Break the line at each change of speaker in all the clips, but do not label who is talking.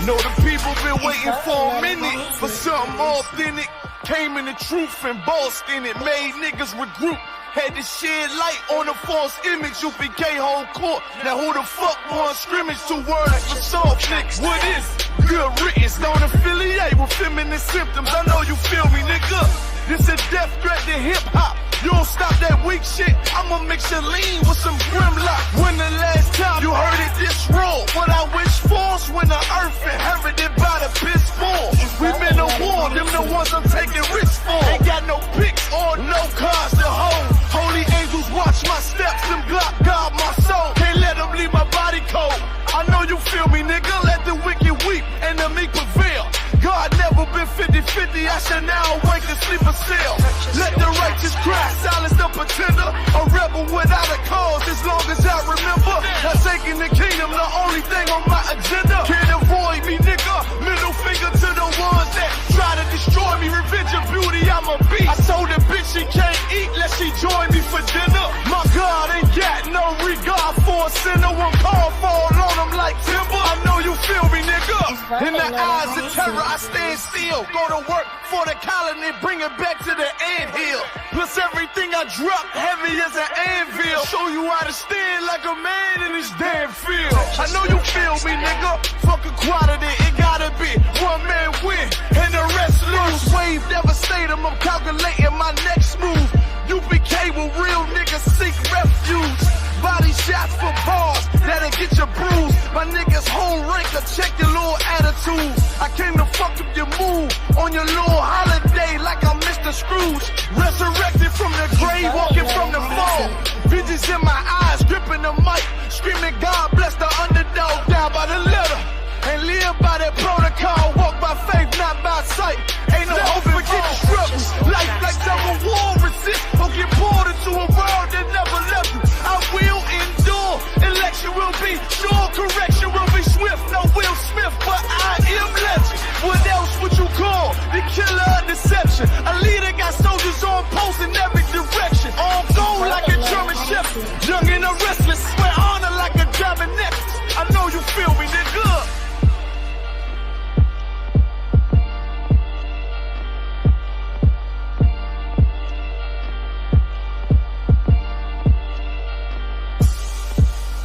Know the people been waiting for a minute for something authentic. Came in the truth and bossed in it. Made niggas regroup. Had to shed light on the false image. U.P.K. whole court. Now who the fuck won scrimmage? 2 words for soft niggas. What is good riddance? Don't affiliate with feminine symptoms. I know you feel me, nigga. This a death threat to hip-hop. You don't stop that weak shit, I'ma mix your lean with some grimlock. When the last time you heard it this raw? What I wish for's when the earth inherited by the piss poor. We been to war, them the ones I'm taking risks for. Ain't got no picks or no cars to hold. Holy angels watch my steps, them Glock guard my soul. Can't let them leave my body cold. I know you feel me, nigga, let the wicked weep and the meek prevail. God never been 50-50, I shall now awake and sleep a cell. Let the righteous cry, silence the pretender. A rebel without a cause, as long as I remember. Not taking the kingdom, the only thing on my agenda. Can't avoid me, nigga. Middle finger to the ones that try to destroy me. Revenge of beauty, I'm a beast. I told the bitch she can't eat, let she join me for dinner. My God ain't got no regard for a sinner. When Paul fall on him like timber. I know you feel me, nigga. In the eyes of terror, I stand still. Go to work for the colony, bring it back to the anthill. Plus everything I drop, heavy as an anvil. Show you how to stand like a man in this damn field. I know you feel me, nigga. Fuck equality, it gotta be one man win and the rest lose. Wave devastator, I'm calculating my next move. U.P.K. with real niggas seek refuge. Body shots for bars, that'll get you bruised. My niggas whole ranker, check your little attitude. I came to fuck up your mood on your little holiday like I'm Mr. Scrooge. Resurrected from the grave, walking from the fall. Visions in my eyes, gripping the mic, screaming God bless the underdog. Down by the letter, and live by that protocol. Walk by faith, not by sight. Ain't no hope for getting struggles. Life like double war, resist or get pulled into a world that never left you. I will endure, election will be sure, correction will be swift. No Will Smith, but I am legend. What else would you call the killer of deception? A leader got soldiers on post in every direction. On gold like a German shepherd, young and a restless, swear honor like a diamond necklace. I know you feel me, nigga.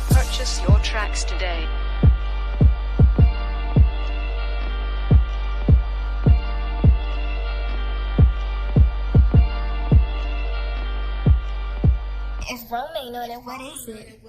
Purchase your tracks today.
If Rome ain't on it, what is it?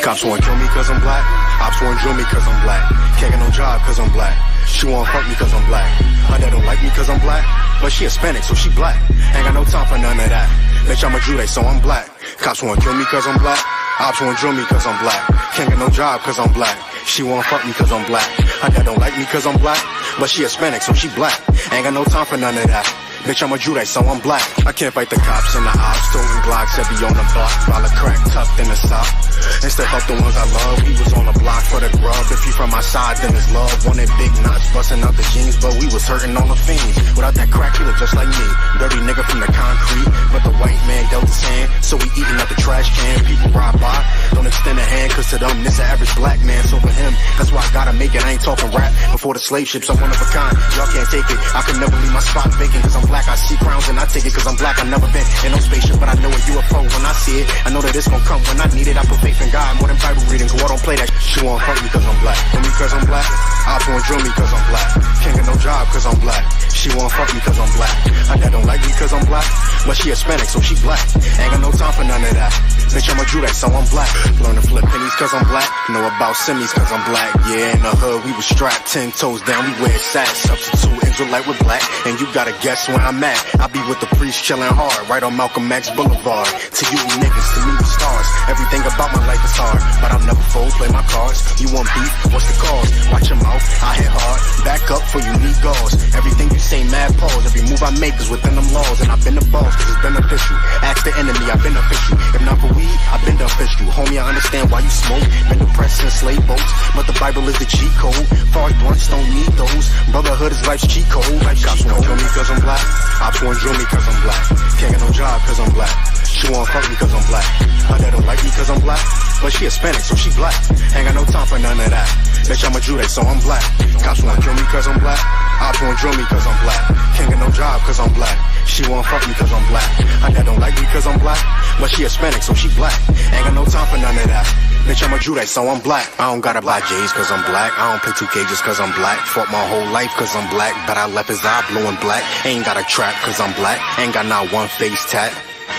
Cops wanna kill me cause I'm black. Ops wanna drill me cause I'm black. Can't get no job cause I'm black. She wanna fuck me cause I'm black. My dad don't like me cause I'm black. But she Hispanic so she black. Ain't got no time for none of that. Bitch, I'm a Jude, so I'm black. Cops wanna kill me cause I'm black. Ops wanna drill me cause I'm black. Can't get no job cause I'm black. She wanna fuck me cause I'm black. Her dad don't like me cause I'm black. But she Hispanic so she black. Ain't got no time for none of that. Bitch, I'm a Jude, so I'm black. I can't fight the cops and the ops. Stolen Glocks, heavy on the block. While a crack tucked in the sock. Instead fuck the ones I love. He was on the block for the grub. If he from my side, then it's love. Wanted big knots, busting out the jeans. But we was hurting on the fiends. Without that crack, he look just like me. Dirty nigga from the concrete. But the white man dealt his hand. So we eating out the trash can. People ride by, don't extend a hand. Cause to them, this an average black man. So for him, that's why I gotta make it. I ain't talking rap. Before the slave ships, I'm one of a kind. Y'all can't take it. I can never leave my spot vacant. Cause I'm black, I see crowns and I take it cause I'm black. I've never been in no spaceship, but I know a UFO when I see it. I know that it's gonna come when I need it. I put faith in God more than Bible reading, cause I don't play that. She won't hurt me cause I'm black. Hurt me cause I'm black. Ops won't drill me cause I'm black. Can't get no job cause I'm black. She won't fuck me cause I'm black. Her dad don't like me cause I'm black. But she Hispanic so she black. Ain't got no time for none of that. Bitch, I'm a Jude, so I'm black. Learn to flip pennies cause I'm black. Know about semis cause I'm black. Yeah, in the hood we was strapped 10 toes down, we wear sats. Substitute Israelite with black. And you gotta guess where I'm at. I be with the priest chillin' hard, right on Malcolm X Boulevard. To you niggas, to me we stars. Everything about my life is hard, but I'll never fold, play my cards. You want beef, what's the cause? Watch your mouth, I hit hard. Back up for you need gauze. Everything you say mad pause. Every move I make is within them laws. And I've been the boss cause it's beneficial. Ask the enemy, I've been official. If not for weed, I've been the official. Homie, I understand why you smoke. Been depressed since slave boats, but the Bible is the cheat code. Far blunts don't need those. Brotherhood hood is life's cheat code. Cops wanna kill me cause I'm black. Ops wanna drill me cause I'm black. Can't get no job cause I'm black. She wanna fuck me cause I'm black. Her dad don't like me cause I'm black. But she Hispanic, so she black. Ain't got no time for none of that. Bitch, I'm a Jude, so I'm black. Cops wanna kill me cause I'm black. Ops wanna drill me cause I'm black. Can't get no job cause I'm black. She wanna fuck me cause I'm black. Her dad don't like me cause I'm black. But she Hispanic, so she black. Ain't got no time for none of that. Bitch, I'm a Jude, so I'm black. I don't gotta buy J's cause I'm black. I don't play 2K just cause I'm black. Fought my whole life cause I'm black. But I left his eye blue and black. Ain't got a trap cause I'm black. Ain't got not one face tat.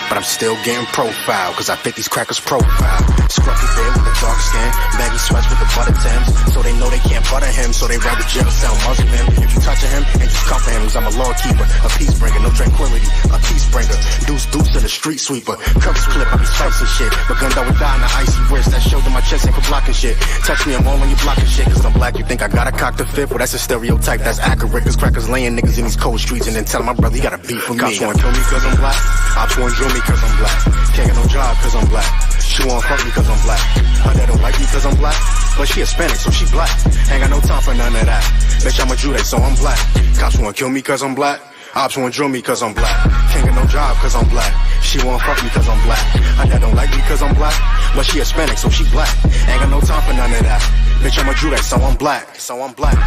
But I'm still getting profile, cause I fit these crackers profile. Scruffy beard with the dark skin, baggy sweats with the butter Timbs. So they know they can't butter him, so they rather jail cell muzzle him. If you touching him, and just comfort him, cause I'm a law keeper, a peace bringer, no tranquility, a peace bringer. Deuce in the street sweeper, curves clip, I be slicing shit. But gunned out with die in the icy wrist, that shoulder my chest ain't for blocking shit. Touch me, I'm all on you blocking shit, cause I'm black, you think I gotta cock the fifth? Well, that's a stereotype, that's accurate, cause crackers laying niggas in these cold streets and then telling my brother he got a beef with me. Cops wanna kill me cause I'm black, ops wanna drill me cause I'm black. Can't get no job cause I'm black. She wanna fuck me cause I'm black. Her dad don't like me cause I'm black. But she Hispanic, so she black. Ain't got no time for none of that. Bitch, I'm a Jude, so I'm black. Cops wanna kill me cause I'm black. Ops wanna drill me cause I'm black. Can't get no job cause I'm black. She wanna fuck me cause I'm black. Her dad don't like me cause I'm black. But she Hispanic, so she black. Ain't got no time for none of that. Bitch, I'm a Jude, so I'm black. So I'm black.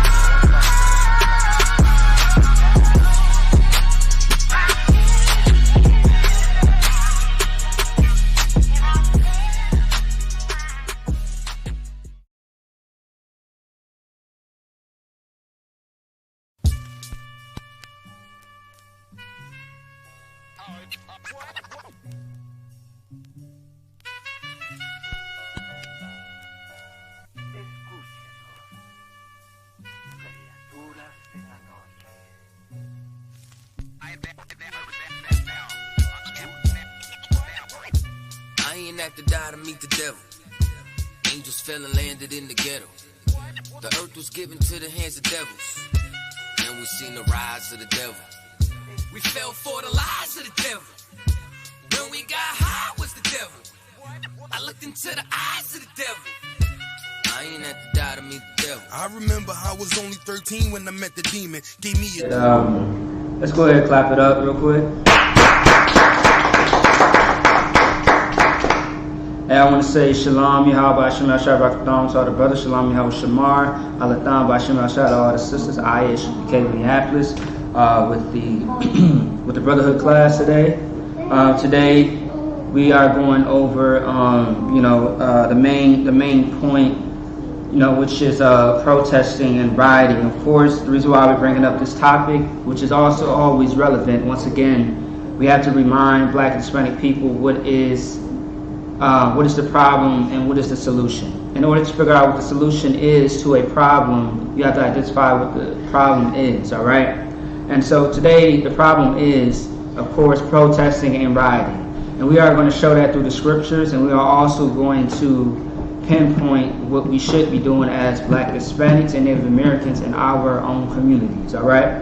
I ain't have to die to meet the devil. Angels fell and landed in the ghetto. The earth was given to the hands of devils, and we seen the rise of the devil. We fell for the lies of the devil. When we got high was the devil. I looked into the eyes of the devil. I ain't have to die to meet the devil.
I remember I was only 13 when I met the demon. Gave me a...
Let's go ahead and clap it up real quick. And I want to say Shalom, Yahweh, Hashem, Yahshua, Rakadam, to all the brothers. Shalom, Yahweh, Shamar, Alatham, Hashem, Yahshua, to all the sisters. I.S.U.P.K, Minneapolis, with the Brotherhood class today. Today we are going over, the main point, which is protesting and rioting. Of course, the reason why we're bringing up this topic, which is also always relevant. Once again, we have to remind Black and Hispanic people what is the problem and what is the solution. In order to figure out what the solution is to a problem, you have to identify what the problem is, all right? And so today, the problem is, of course, protesting and rioting. And we are going to show that through the scriptures, and we are also going to pinpoint what we should be doing as Black Hispanics and Native Americans in our own communities, all right?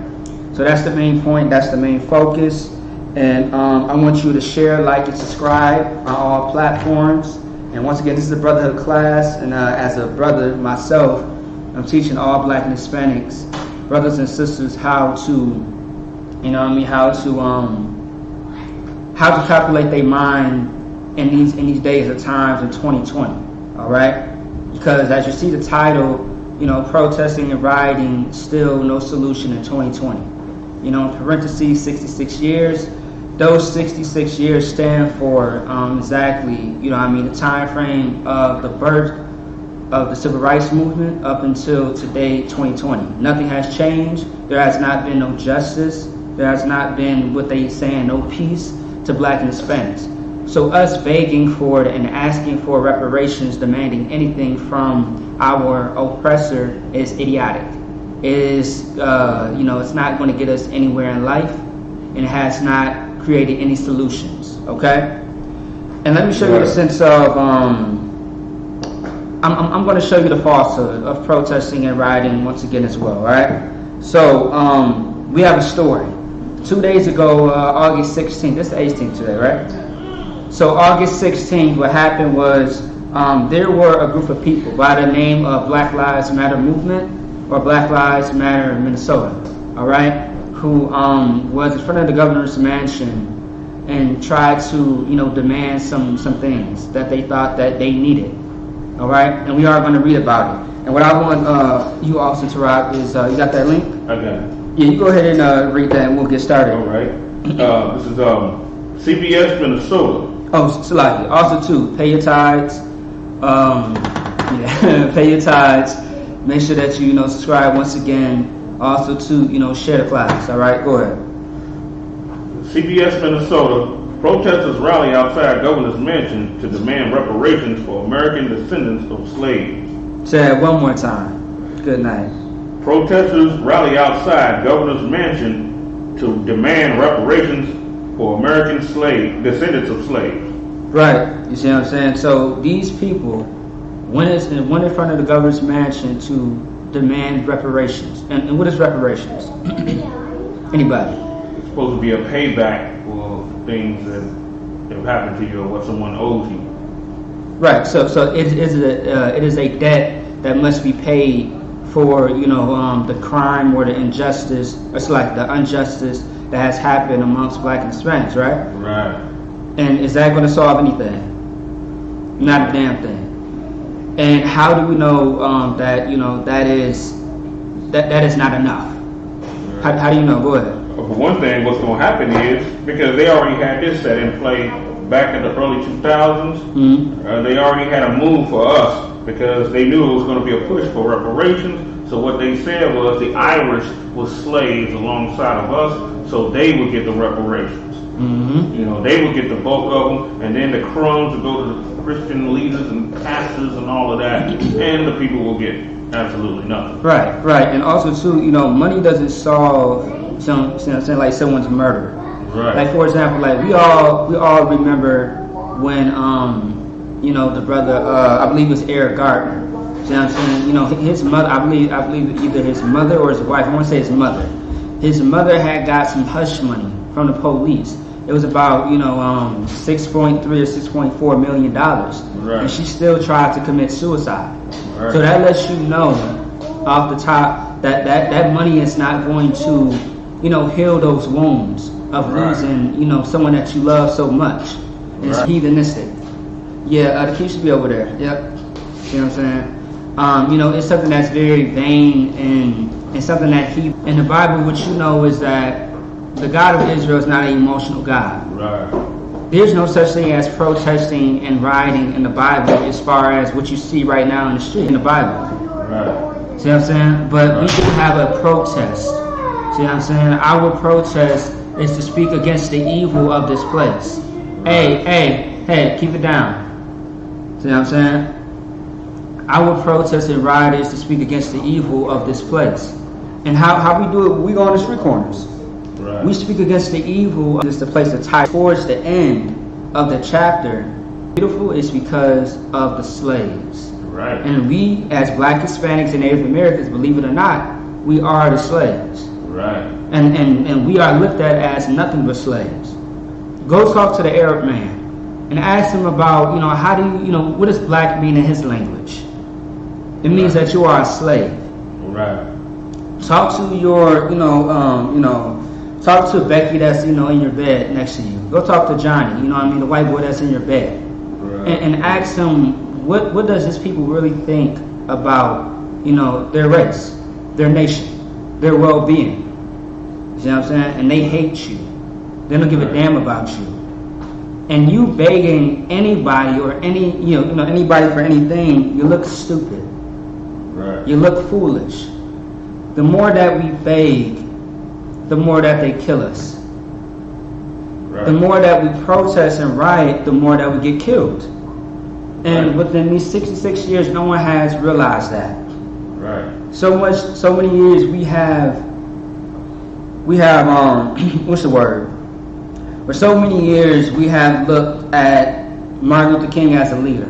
So that's the main point, that's the main focus. And I want you to share, like, and subscribe on all platforms. And once again, this is a Brotherhood class, and as a brother myself, I'm teaching all Black and Hispanics, brothers and sisters, how to, how to calculate their mind in these days of times in 2020. All right, because as you see the title, protesting and rioting, still no solution in 2020. In parentheses, 66 years. Those 66 years stand for exactly, the time frame of the birth of the Civil Rights Movement up until today, 2020. Nothing has changed. There has not been no justice. There has not been, what they saying, no peace to Black and Hispanics. So us begging for it and asking for reparations, demanding anything from our oppressor is idiotic. It is, it's not going to get us anywhere in life, and it has not created any solutions, okay? And let me show you the sense of, I'm going to show you the falsehood of protesting and rioting once again as well, all right? So we have a story. 2 days ago, August 16th, this is the 18th today, right? So August 16th, what happened was there were a group of people by the name of Black Lives Matter movement. or Black Lives Matter in Minnesota, all right, who was in front of the governor's mansion and tried to, demand some things that they thought that they needed, all right, and we are going to read about it. And what I want you also to rock is, you got that link?
I got it.
Yeah, you go ahead and read that and we'll get started.
All right. This is CBS Minnesota.
Oh, Salaki. Also, too, pay your tithes. Pay your tithes. Make sure that you, subscribe once again. Also, too, share the class. All right, go ahead.
CBS Minnesota. Protesters rally outside governor's mansion to demand reparations for American descendants of slaves.
Say that one more time. Good night.
Protesters rally outside governor's mansion to demand reparations for American descendants of slaves.
Right. You see what I'm saying? So these people went in front of the governor's mansion to demand reparations. And what is reparations? Anybody?
It's supposed to be a payback for things that have happened to you or what someone owes you.
Right. So it is a debt that must be paid for, the crime or the injustice, it's like the injustice that has happened amongst Black and Hispanics, right?
Right.
And is that going to solve anything? Not a damn thing. And how do we know that that is not enough?
Right.
How do you know? Go ahead.
For one thing, what's going to happen is, because they already had this set in play back in the early 2000s, they already had a move for us because they knew it was going to be a push for reparations. So what they said was the Irish was slaves alongside of us, so they would get the reparations. They would get the bulk of them, and then the crumbs would go to the Christian leaders and pastors and all of that, and the people will get absolutely nothing. Right.
And also too, money doesn't solve like someone's murder.
Right.
Like for example, like we all remember when the brother I believe it was Eric Gardner. See what I'm saying? His mother, I believe either his mother or his wife, I want to say his mother. His mother had got some hush money from the police. It was about, $6.3 or $6.4 million.
Right.
And she still tried to commit suicide.
Right.
So that lets you know off the top that money is not going to, heal those wounds of losing, someone that you love so much. It's heathenistic. Yeah, the key should be over there. Yep. You know what I'm saying? It's something that's very vain and something that in the Bible, what you know is that the God of Israel is not an emotional God.
Right.
There's no such thing as protesting and rioting in the Bible as far as what you see right now in the street in the Bible.
Right.
See what I'm saying? But we do have a protest. See what I'm saying? Our protest is to speak against the evil of this place. Right. Hey, keep it down. See what I'm saying? Our protest and riot is to speak against the evil of this place. And how we do it, we go on the street corners.
Right.
We speak against the evil. It's the place to tie towards the end of the chapter. Beautiful is because of the slaves.
Right.
And we, as Black Hispanics and Native Americans, believe it or not, we are the slaves.
Right.
And we are looked at as nothing but slaves. Go talk to the Arab man and ask him about, how do you, what does black mean in his language? It means that you are a slave.
Right.
Talk to your, talk to Becky that's, in your bed next to you. Go talk to Johnny, the white boy that's in your bed.
Right.
And ask him, what does his people really think about, their race, their nation, their well-being? You see what I'm saying? And they hate you. They don't give a damn about you. And you begging anybody or anybody for anything, you look stupid.
Right.
You look foolish. The more that we beg, the more that they kill us. Right. The more that we protest and riot, the more that we get killed. And within these 66 years, no one has realized that.
Right.
So many years we have what's the word? For so many years we have looked at Martin Luther King as a leader.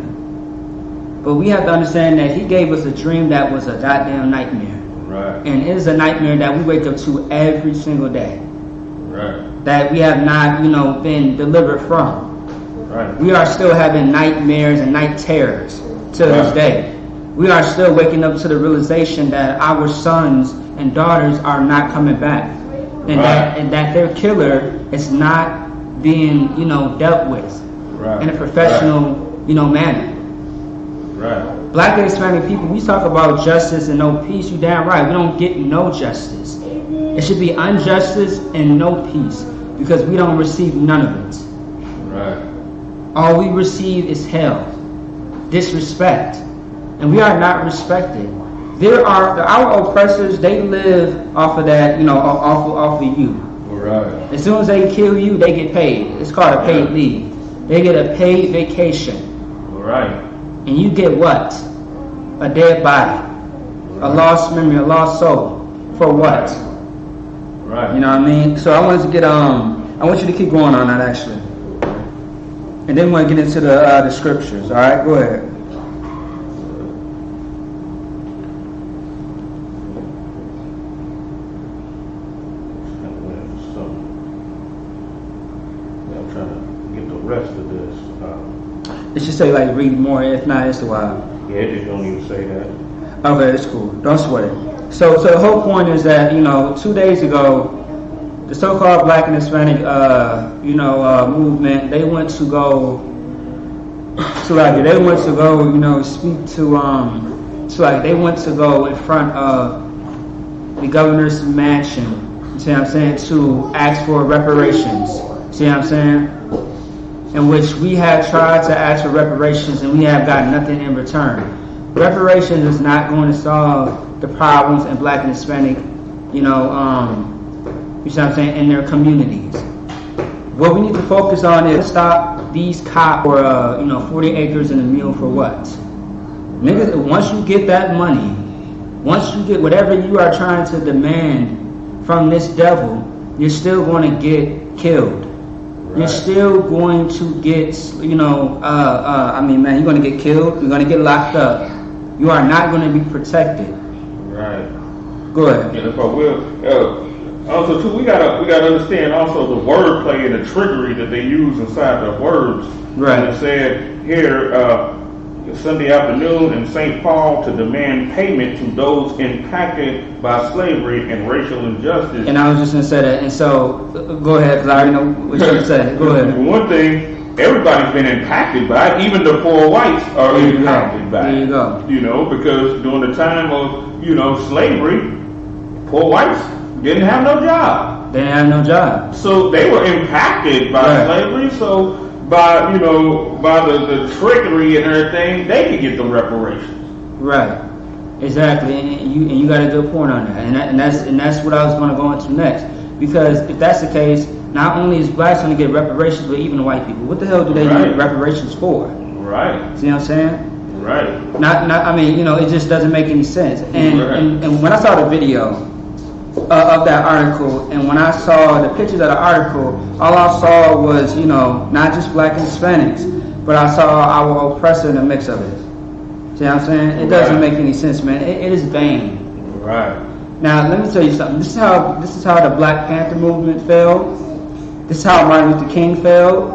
But we have to understand that he gave us a dream that was a goddamn nightmare.
Right.
And it is a nightmare that we wake up to every single day.
Right.
That we have not, been delivered from.
Right.
We are still having nightmares and night terrors to this day. we are still waking up to the realization that our sons and daughters are not coming back, and that their killer is not being, dealt with in a professional, manner.
Right.
Black and Hispanic people, we talk about justice and no peace. You damn right. We don't get no justice. It should be injustice and no peace, because we don't receive none of it.
Right.
All we receive is hell, disrespect, and we are not respected. There are our oppressors. They live off of that, off of you.
Right.
As soon as they kill you, they get paid. It's called a paid leave. They get a paid vacation.
Right.
And you get what? A dead body, a lost memory, a lost soul. For what?
Right.
You know what I mean? So I wanted to get I want you to keep going on that actually, and then we'll get into the scriptures. All right, go ahead.
I'm trying to get the rest of this.
It should say like read more. If not, it's a while.
Yeah, it just don't even say that.
Okay, it's cool. Don't sweat it. So the whole point is that 2 days ago, the so-called Black and Hispanic movement, they went to go speak to they went to go in front of the governor's mansion. You see what I'm saying? To ask for reparations. See what I'm saying? In which we have tried to ask for reparations and we have got nothing in return. Reparations is not going to solve the problems in Black and Hispanic, you see what I'm saying, in their communities. What we need to focus on is stop these cops for 40 acres and a mule for what? Niggas, once you get that money, once you get whatever you are trying to demand from this devil, you're still going to get killed. Right. You're still going to get, you're going to get killed. You're going to get locked up. You are not going to be protected.
Right.
Go ahead.
Yeah, but also too, we gotta understand also the wordplay and the trickery that they use inside the words.
Right.
And it said here Sunday afternoon in St. Paul to demand payment to those impacted by slavery and racial injustice.
And I was just going to say that. And so, go ahead, because I already know what you're going to say. Go ahead.
One thing, everybody's been impacted by it. Even the poor whites are impacted by it.
There you go.
Because during the time of, slavery, poor whites didn't have no job.
They didn't have no job.
So they were impacted by slavery. So by the trickery and everything, they could get the reparations. Right.
Exactly. And you got a good point on that. And that's what I was going to go into next. Because if that's the case, not only is blacks going to get reparations, but even the white people. What the hell do they get reparations for?
Right.
See what I'm saying?
Right.
It just doesn't make any sense. And when I saw the video of that article, and when I saw the pictures of the article, all I saw was, not just Black and Hispanics, but I saw our oppressor in the mix of it. See what I'm saying? It doesn't make any sense, man. It is vain.
Right.
Now, let me tell you something. This is how the Black Panther movement failed. This is how Martin Luther King failed.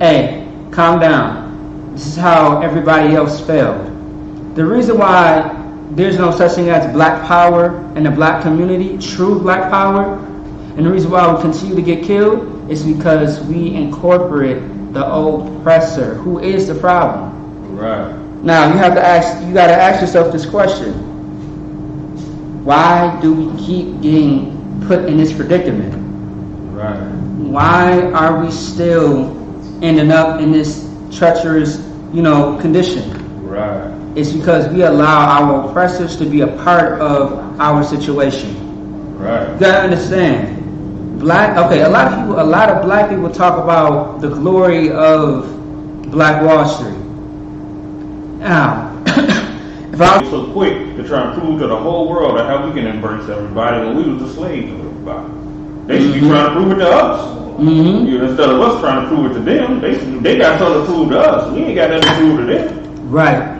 Hey, calm down. This is how everybody else failed. The reason why there's no such thing as black power in the black community, true black power, and the reason why we continue to get killed is because we incorporate the oppressor, who is the problem.
Right.
Now you gotta ask yourself this question: why do we keep getting put in this predicament?
Right.
Why are we still ending up in this treacherous, condition?
Right.
It's because we allow our oppressors to be a part of our situation.
Right.
You gotta understand. A lot of black people talk about the glory of Black Wall Street. Now, if I was
so quick to try and prove to the whole world that how we can embrace everybody when we was the slaves of everybody. They should be trying to prove it to us. Mm-hmm. Instead of us trying to prove it to them, they got something to prove to us. We ain't got nothing to prove to them.
Right.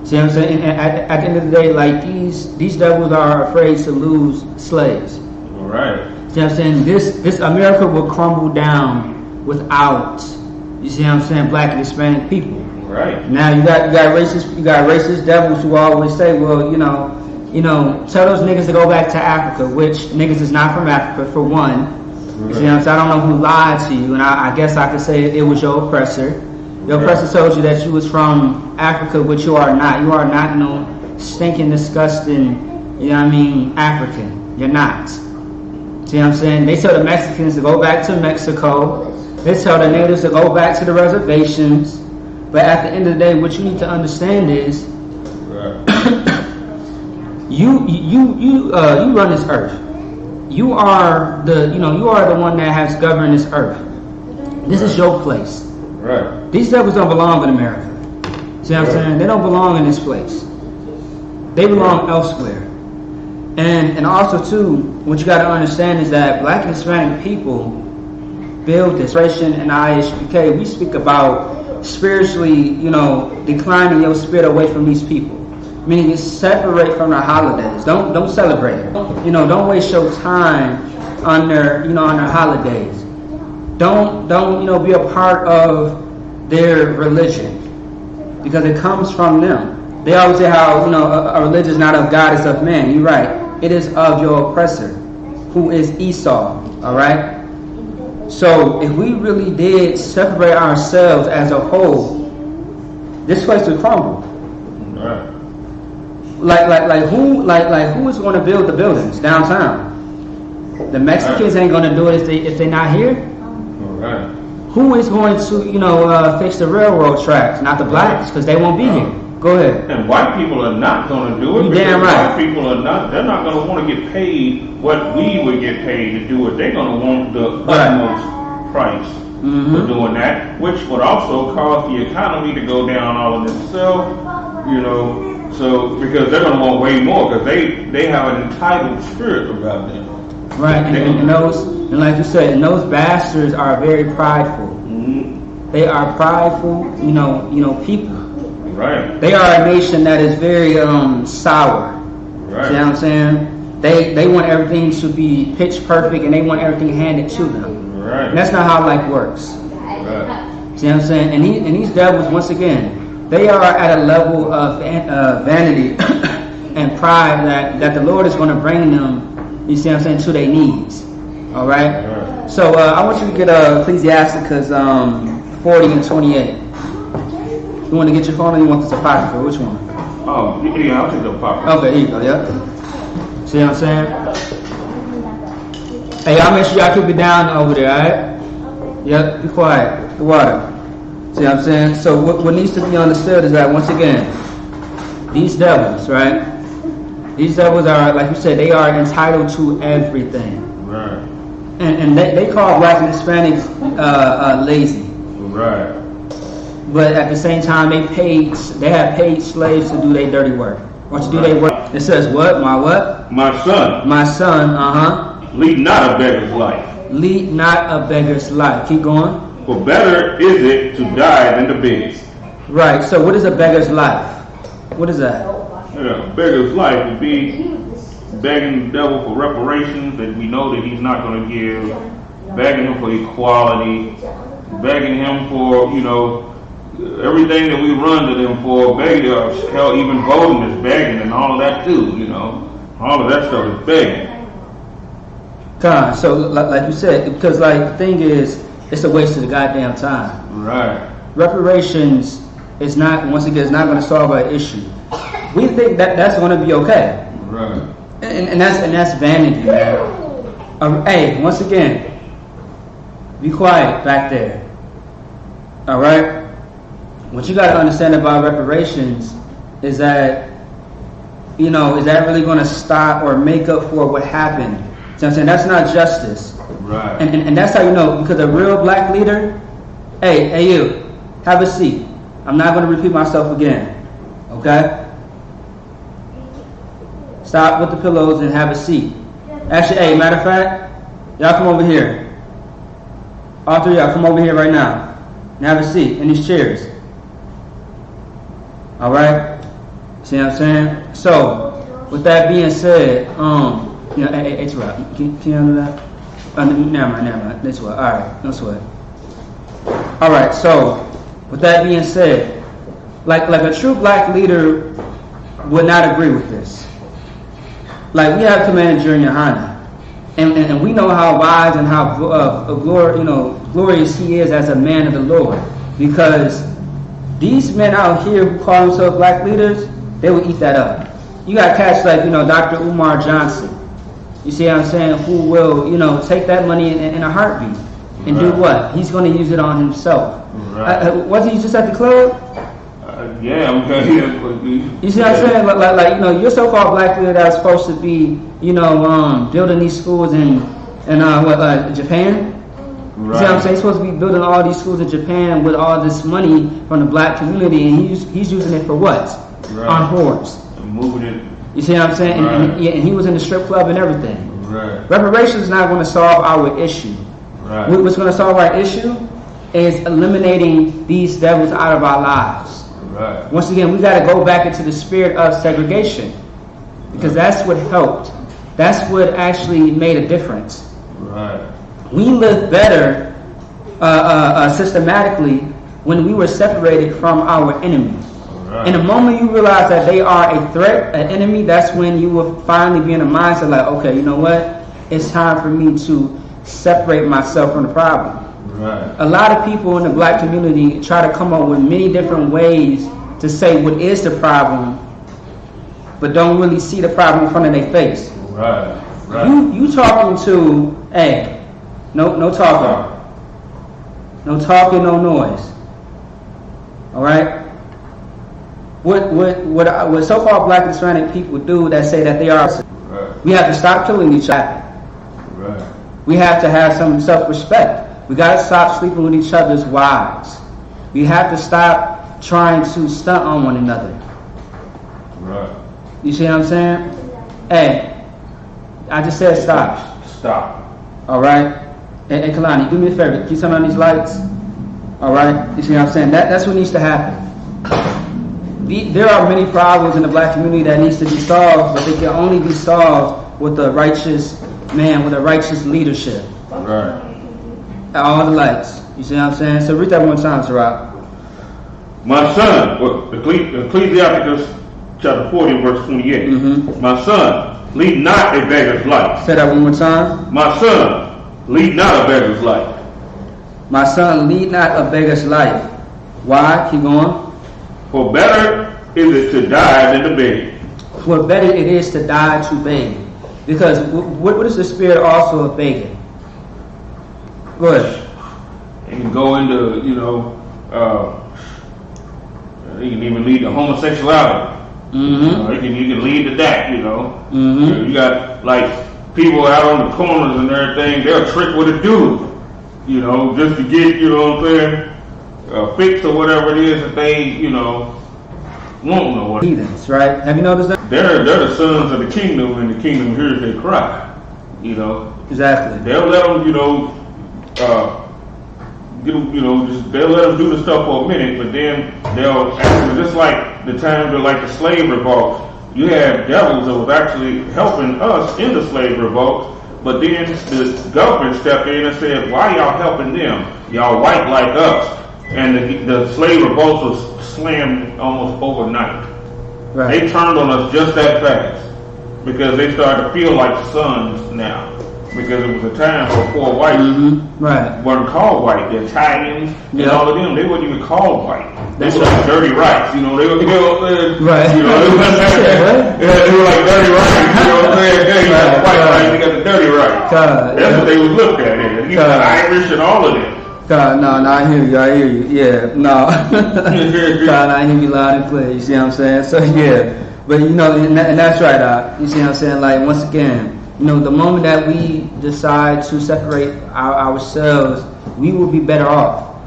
See what I'm saying? And at the end of the day, like these devils are afraid to lose slaves.
Right.
See what I'm saying? This America will crumble down without, you see what I'm saying, Black and Hispanic people.
Right.
Now you got racist devils who always say, well, you know, tell those niggas to go back to Africa, which niggas is not from Africa for one. You see what I'm saying? I don't know who lied to you, and I guess I could say it was your oppressor. Your oppressor told you that you was from Africa, which you are not. You are not no stinking, disgusting, you know what I mean, African. You're not. See what I'm saying? They tell the Mexicans to go back to Mexico. They tell the natives to go back to the reservations. But at the end of the day, what you need to understand is, you run this earth. You are the one that has governed this earth. This is your place.
Right.
These devils don't belong in America. See what I'm saying? They don't belong in this place. They belong elsewhere. And also too, what you got to understand is that Black and Hispanic people build this. And I.S.U.P.K, we speak about spiritually, declining your spirit away from these people. Meaning you separate from their holidays. Don't celebrate it. Don't waste your time on their holidays. Don't be a part of their religion, because it comes from them. They always say how a religion is not of God, it's of man. You're right. It is of your oppressor, who is Esau. All right. So if we really did separate ourselves as a whole, this place would crumble.
Right.
Like who is going to build the buildings downtown? The Mexicans ain't going to do it if they're not here.
Right.
Who is going to fix the railroad tracks? Not the blacks, because they won't be here. Go ahead.
And white people are not going to do it.
You damn right.
White people are not. They're not going to want to get paid what we would get paid to do it. They're going to want the utmost price for doing that, which would also cause the economy to go down all in itself. So because they're going to want way more, because they have an entitled spirit about them.
Right. And like you said, and those bastards are very prideful. Mm-hmm. They are prideful, people.
Right.
They are a nation that is very sour.
Right.
See what I'm saying? They want everything to be pitch perfect, and they want everything handed to them.
Right.
And that's not how life works.
Right.
See what I'm saying? And these devils, once again, they are at a level of vanity and pride that the Lord is going to bring them, you see what I'm saying, to their knees. All right? So I want you to get Ecclesiasticus 40 and 28. You want to get your phone, or you want this apocryphal? Which one?
Oh, yeah, I'll take the apocryphal.
Okay, here you go, yeah. See what I'm saying? Hey, y'all make sure y'all keep it down over there, alright? Yep, be quiet. The water. See what I'm saying? So what needs to be understood is that, once again, these devils, right? These devils are, like you said, they are entitled to everything.
Right.
And they call Black and Hispanics lazy.
Right.
But at the same time, they have paid slaves to do their dirty work. Or to do their work. It says what? My what?
My son.
My son, Lead
not a beggar's life.
Lead not a beggar's life. Keep going.
For better is it to die than to beg.
Right. So what is a beggar's life? What is that?
A beggar's life would be begging the devil for reparations that we know that he's not going to give, begging him for equality, begging him for, everything that we run to them for, begging, hell, even voting is begging and all of that too, all of that stuff is begging.
God, so like you said, because the thing is, it's a waste of the goddamn time.
Right.
Reparations is not, once again, it's not going to solve our issue. We think that's going to be okay.
Right.
And that's vanity, man. Hey, once again, be quiet back there. All right. What you got to understand about reparations is that, is that really going to stop or make up for what happened? See what I'm saying? That's not justice.
Right.
And that's how you know, because a real black leader, hey you, have a seat. I'm not going to repeat myself again. Okay? Stop with the pillows and have a seat. Actually, hey, matter of fact, y'all come over here. All three of y'all come over here right now and have a seat in these chairs. All right? See what I'm saying? So, with that being said, hey, it's right. Can you handle that? Never mind. This way. All right, no sweat. All right. So, with that being said, like a true black leader would not agree with this. Like we have Commander GEN.YAHANNA, and we know how wise and how glorious he is as a man of the Lord, because these men out here who call themselves black leaders, they will eat that up. You got cats like Dr. Umar Johnson. You see what I'm saying? Who will take that money in a heartbeat and do what? He's going to use it on himself. Right. Wasn't he just at the club?
Yeah,
you see what I'm saying? Like your so-called black leader that's supposed to be, building these schools in Japan. Right. You see what I'm saying? He's supposed to be building all these schools in Japan with all this money from the black community, and he's using it for what? Right. On whores.
Moving it.
You see what I'm saying? Right. And he was in the strip club and everything.
Right.
Reparations is not going to solve our issue. Right. What's going to solve our issue is eliminating these devils out of our lives. Right. Once again, we got to go back into the spirit of segregation, because that's what helped. That's what actually made a difference. Right. We lived better systematically when we were separated from our enemies. Right. And the moment you realize that they are a threat, an enemy, that's when you will finally be in a mindset like, okay, you know what? It's time for me to separate myself from the problem. Right. A lot of people in the black community try to come up with many different ways to say what is the problem, but don't really see the problem in front of their face. Right. Right. You talking to, hey, no talking. No talking, no noise. All right? What so-called black and Hispanic people do that say that they are, right. We have to stop killing each other. Right. We have to have some self-respect. We got to stop sleeping with each other's wives. We have to stop trying to stunt on one another. Right. You see what I'm saying? Hey, I just said stop. Stop. All right? Hey, Kalani, do me a favor. Can you turn on these lights? All right? You see what I'm saying? That's what needs to happen. There are many problems in the black community that needs to be solved, but they can only be solved with a righteous man, with a righteous leadership. Right. All the lights. You see what I'm saying? So read that one time, Sarah.
My son, Ecclesiastes chapter 40, verse 28. Mm-hmm. My son, lead not a beggar's life.
Say that one more time.
My son, lead not a beggar's life.
My son, lead not a beggar's life. Why? Keep going.
For better is it to die than to beg.
For better it is to die to beg. Because what is the spirit also of begging? Go ahead.
You can go into, you can even lead to homosexuality. Mm-hmm. You can lead to that, Mm-hmm. You got like people out on the corners and everything, they'll trick with a dude, just to get, what I'm saying, a fix or whatever it is that they, won't know what.
Heathens, right? Have you noticed that?
They're the sons of the kingdom, and the kingdom hears their cry.
Exactly.
They'll let them, they'll let them do the stuff for a minute, but then they'll actually, just like the times of like the slave revolts, you had devils that was actually helping us in the slave revolts, but then the government stepped in and said, why y'all helping them? Y'all white like us. And the slave revolts was slammed almost overnight. Right. They turned on us just that fast because they started to feel like sons now. Because it was a time for poor whites weren't called white. The Italians and all of them, they weren't even called white. They were like dirty rights, They were right. They were like dirty rights, They got the white rights, they got the dirty rights. That's what they would look at. You got Irish and all of them.
God, no, I hear you. Yeah, no. God, I hear you loud and clear. You see what I'm saying? So yeah, but and that's right. You see what I'm saying? Like once again, the moment that we decide to separate ourselves, we will be better off.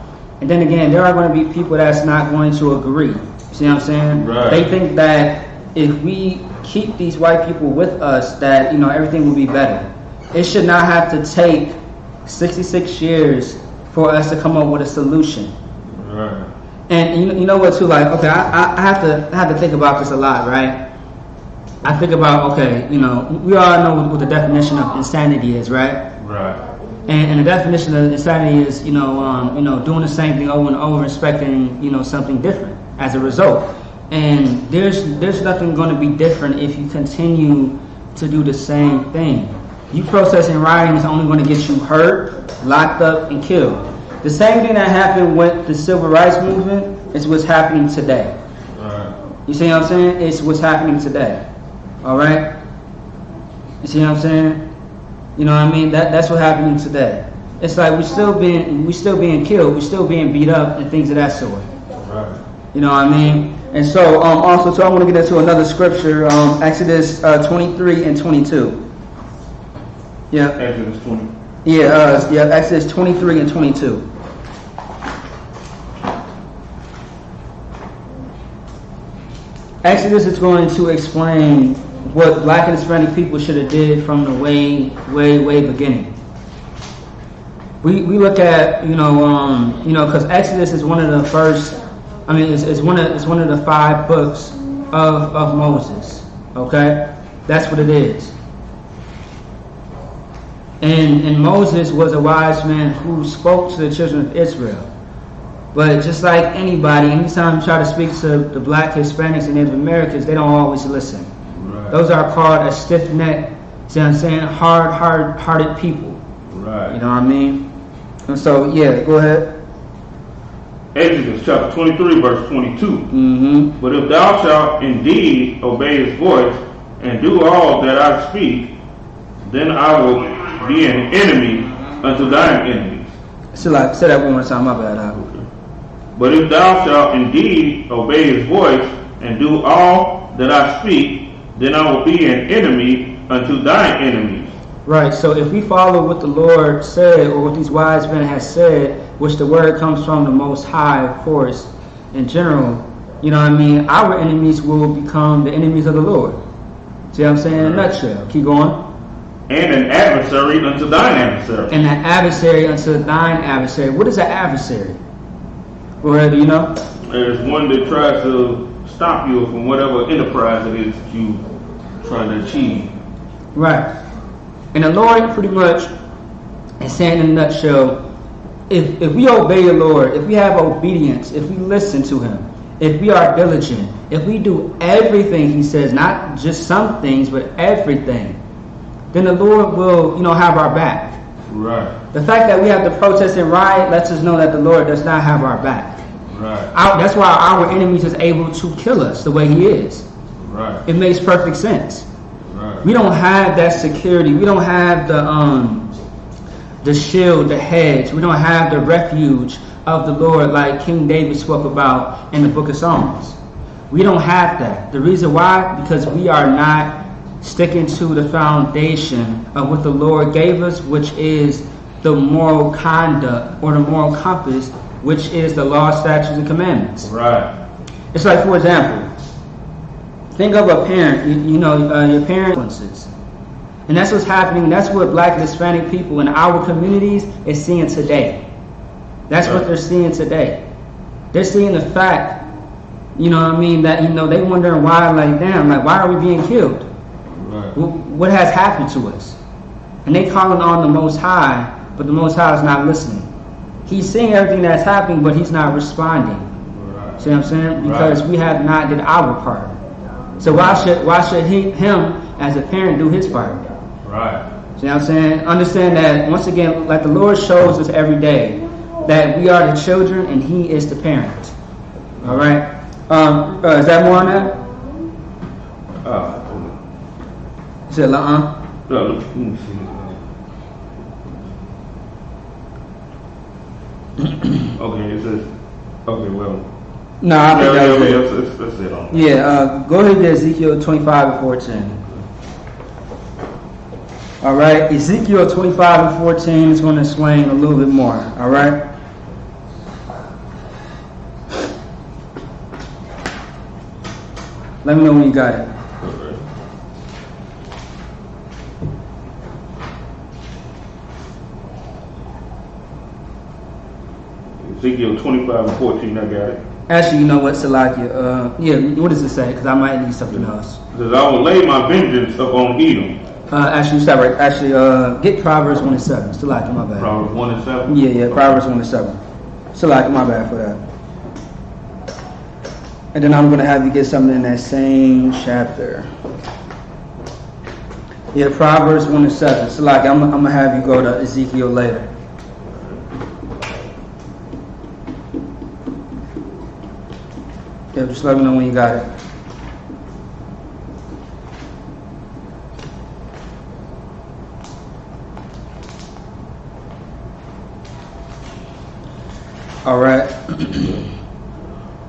And then again, there are going to be people that's not going to agree. You see what I'm saying? Right. They think that if we keep these white people with us, that everything will be better. It should not have to take 66 years for us to come up with a solution. Right. And you know what too, like, okay, I have to think about this a lot, right? I think about, okay, we all know what the definition of insanity is, right? Right. And the definition of insanity is, doing the same thing over and over, expecting, something different. as a result. And there's nothing going to be different if you continue to do the same thing. You processing rioting is only going to get you hurt, locked up, and killed. The same thing that happened with the civil rights movement is what's happening today. You see what I'm saying? It's what's happening today. All right? You see what I'm saying? You know what I mean? That's what's happening today. It's like we still being killed, we're still being beat up and things of that sort. Right. You know what I mean? And so also, so I want to get into another scripture, Exodus 23 and 22. Yeah.
Exodus 20.
Yeah, Exodus 23 and 22. Exodus is going to explain what black and Hispanic people should have did from the way beginning. We look at because Exodus is one of the first. I mean, it's one of the 5 books of Moses. Okay, that's what it is. And Moses was a wise man who spoke to the children of Israel. But just like anybody, anytime you try to speak to the black, Hispanics, and Native Americans, they don't always listen. Right. Those are called a stiff-necked, see what I'm saying, hard-hearted people. Right. You know what I mean? And so, yeah, go ahead.
Exodus chapter 23, verse 22.
Mm-hmm.
But if thou shalt indeed obey his voice and do all that I speak, then I will be an enemy unto thine enemies.
Say that one more time, my bad.
Okay. But if thou shalt indeed obey his voice and do all that I speak, then I will be an enemy unto thine enemies.
Right, so if we follow what the Lord said, or what these wise men have said, which the word comes from the Most High, of course, in general, you know what I mean, our enemies will become the enemies of the Lord. See what I'm saying? In a nutshell. Keep going.
And an adversary unto thine adversary.
And an adversary unto thine adversary. What is an adversary? Well, do you know?
There's one that tries to stop you from whatever enterprise it is that you trying to achieve.
Right. And the Lord pretty much is saying in a nutshell, if we obey the Lord, if we have obedience, if we listen to him, if we are diligent, if we do everything he says, not just some things, but everything, then the Lord will, have our back.
Right.
The fact that we have to protest and riot lets us know that the Lord does not have our back.
Right.
That's why our enemies is able to kill us the way he is.
Right.
It makes perfect sense.
Right.
We don't have that security. We don't have the shield, the hedge. We don't have the refuge of the Lord like King David spoke about in the book of Psalms. We don't have that. The reason why? Because we are not sticking to the foundation of what the Lord gave us, which is the moral conduct or the moral compass, which is the law, statutes, and commandments.
Right.
It's like, for example, think of a parent. Your parents, and that's what's happening. That's what black and Hispanic people in our communities is seeing today. That's what they're seeing today. They're seeing the fact, that they wondering why, why are we being killed?
Right.
What has happened to us? And they calling on the Most High, but the Most High is not listening. He's seeing everything that's happening, but he's not responding. Right. See what I'm saying? Because we have not did our part. So why should him as a parent do his part?
Right.
See what I'm saying? Understand that once again, like the Lord shows us every day, that we are the children and he is the parent. All right. Is that more on that? You said
let me see. Okay, it says. Okay, well.
No, I think
that's it.
Yeah, go ahead to Ezekiel 25 and 14. All right, Ezekiel 25 and 14 is going to explain a little bit more. All right. Let me know when you got it.
Okay. Ezekiel 25 and 14, I got it.
Actually, you know what, Salakia? What does it say? Because I might need something else.
It says, I will lay my vengeance upon Edom.
Actually, stop right. Actually, get Proverbs 1 and 7. Salakia, my bad.
Proverbs 1 and 7?
Yeah, Proverbs 1 and 7. Salakia, my bad for that. And then I'm going to have you get something in that same chapter. Yeah, Proverbs 1:7. So like I'm going to have you go to Ezekiel later. Yeah, just let me know when you got it. All right.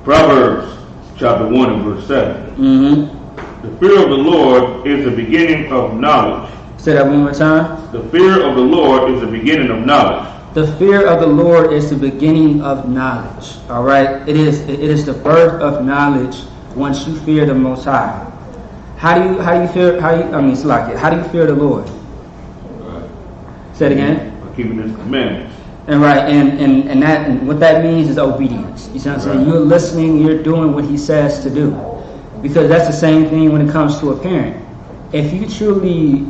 Proverbs chapter 1 and verse 7.
Mm-hmm.
The fear of the Lord is the beginning of knowledge.
Say that one more time.
The fear of the Lord is the beginning of knowledge.
The fear of the Lord is the beginning of knowledge. All right. It is the birth of knowledge once you fear the Most High. How do you fear? How do you fear the Lord?
Right.
Say it again.
By keeping His commandments.
And right, and what that means is obedience. You see what I'm saying? You're listening, you're doing what he says to do. Because that's the same thing when it comes to a parent. If you truly,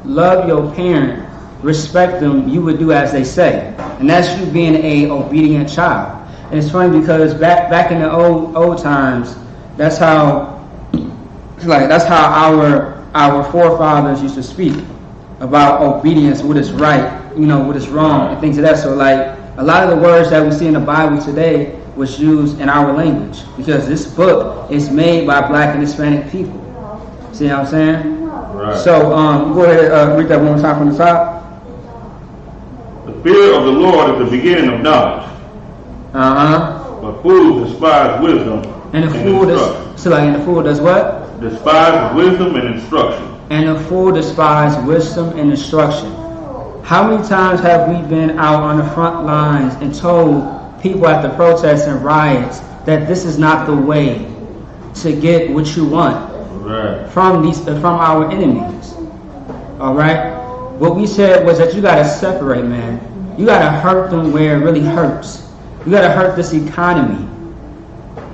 love your parent, respect them, you would do as they say. And that's you being a obedient child. And it's funny because back in the old times, that's how our forefathers used to speak about obedience, what is right, what is wrong, and things of that. So like a lot of the words that we see in the Bible today was used in our language because this book is made by Black and Hispanic people. See what I'm saying?
Right.
So go ahead, read that one more time from the top.
The fear of the Lord is the beginning of knowledge. But fools despise wisdom
and instruction. And the fool does what?
Despise wisdom and instruction.
And the fool despise wisdom and instruction. How many times have we been out on the front lines and told people at the protests and riots that this is not the way to get what you want from our enemies? All right. What we said was that you got to separate, man. You got to hurt them where it really hurts. You got to hurt this economy.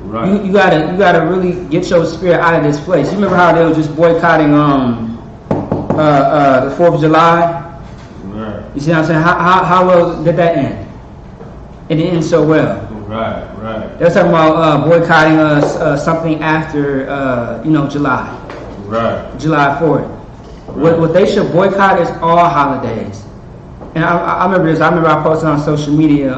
Right. You gotta really get your spirit out of this place. You remember how they were just boycotting the 4th of July?
Right.
You see what I'm saying? How well did that end? It didn't end so well.
Right.
They were talking about boycotting something after July.
Right.
July 4th. Right. What they should boycott is all holidays. And I remember this. I posted on social media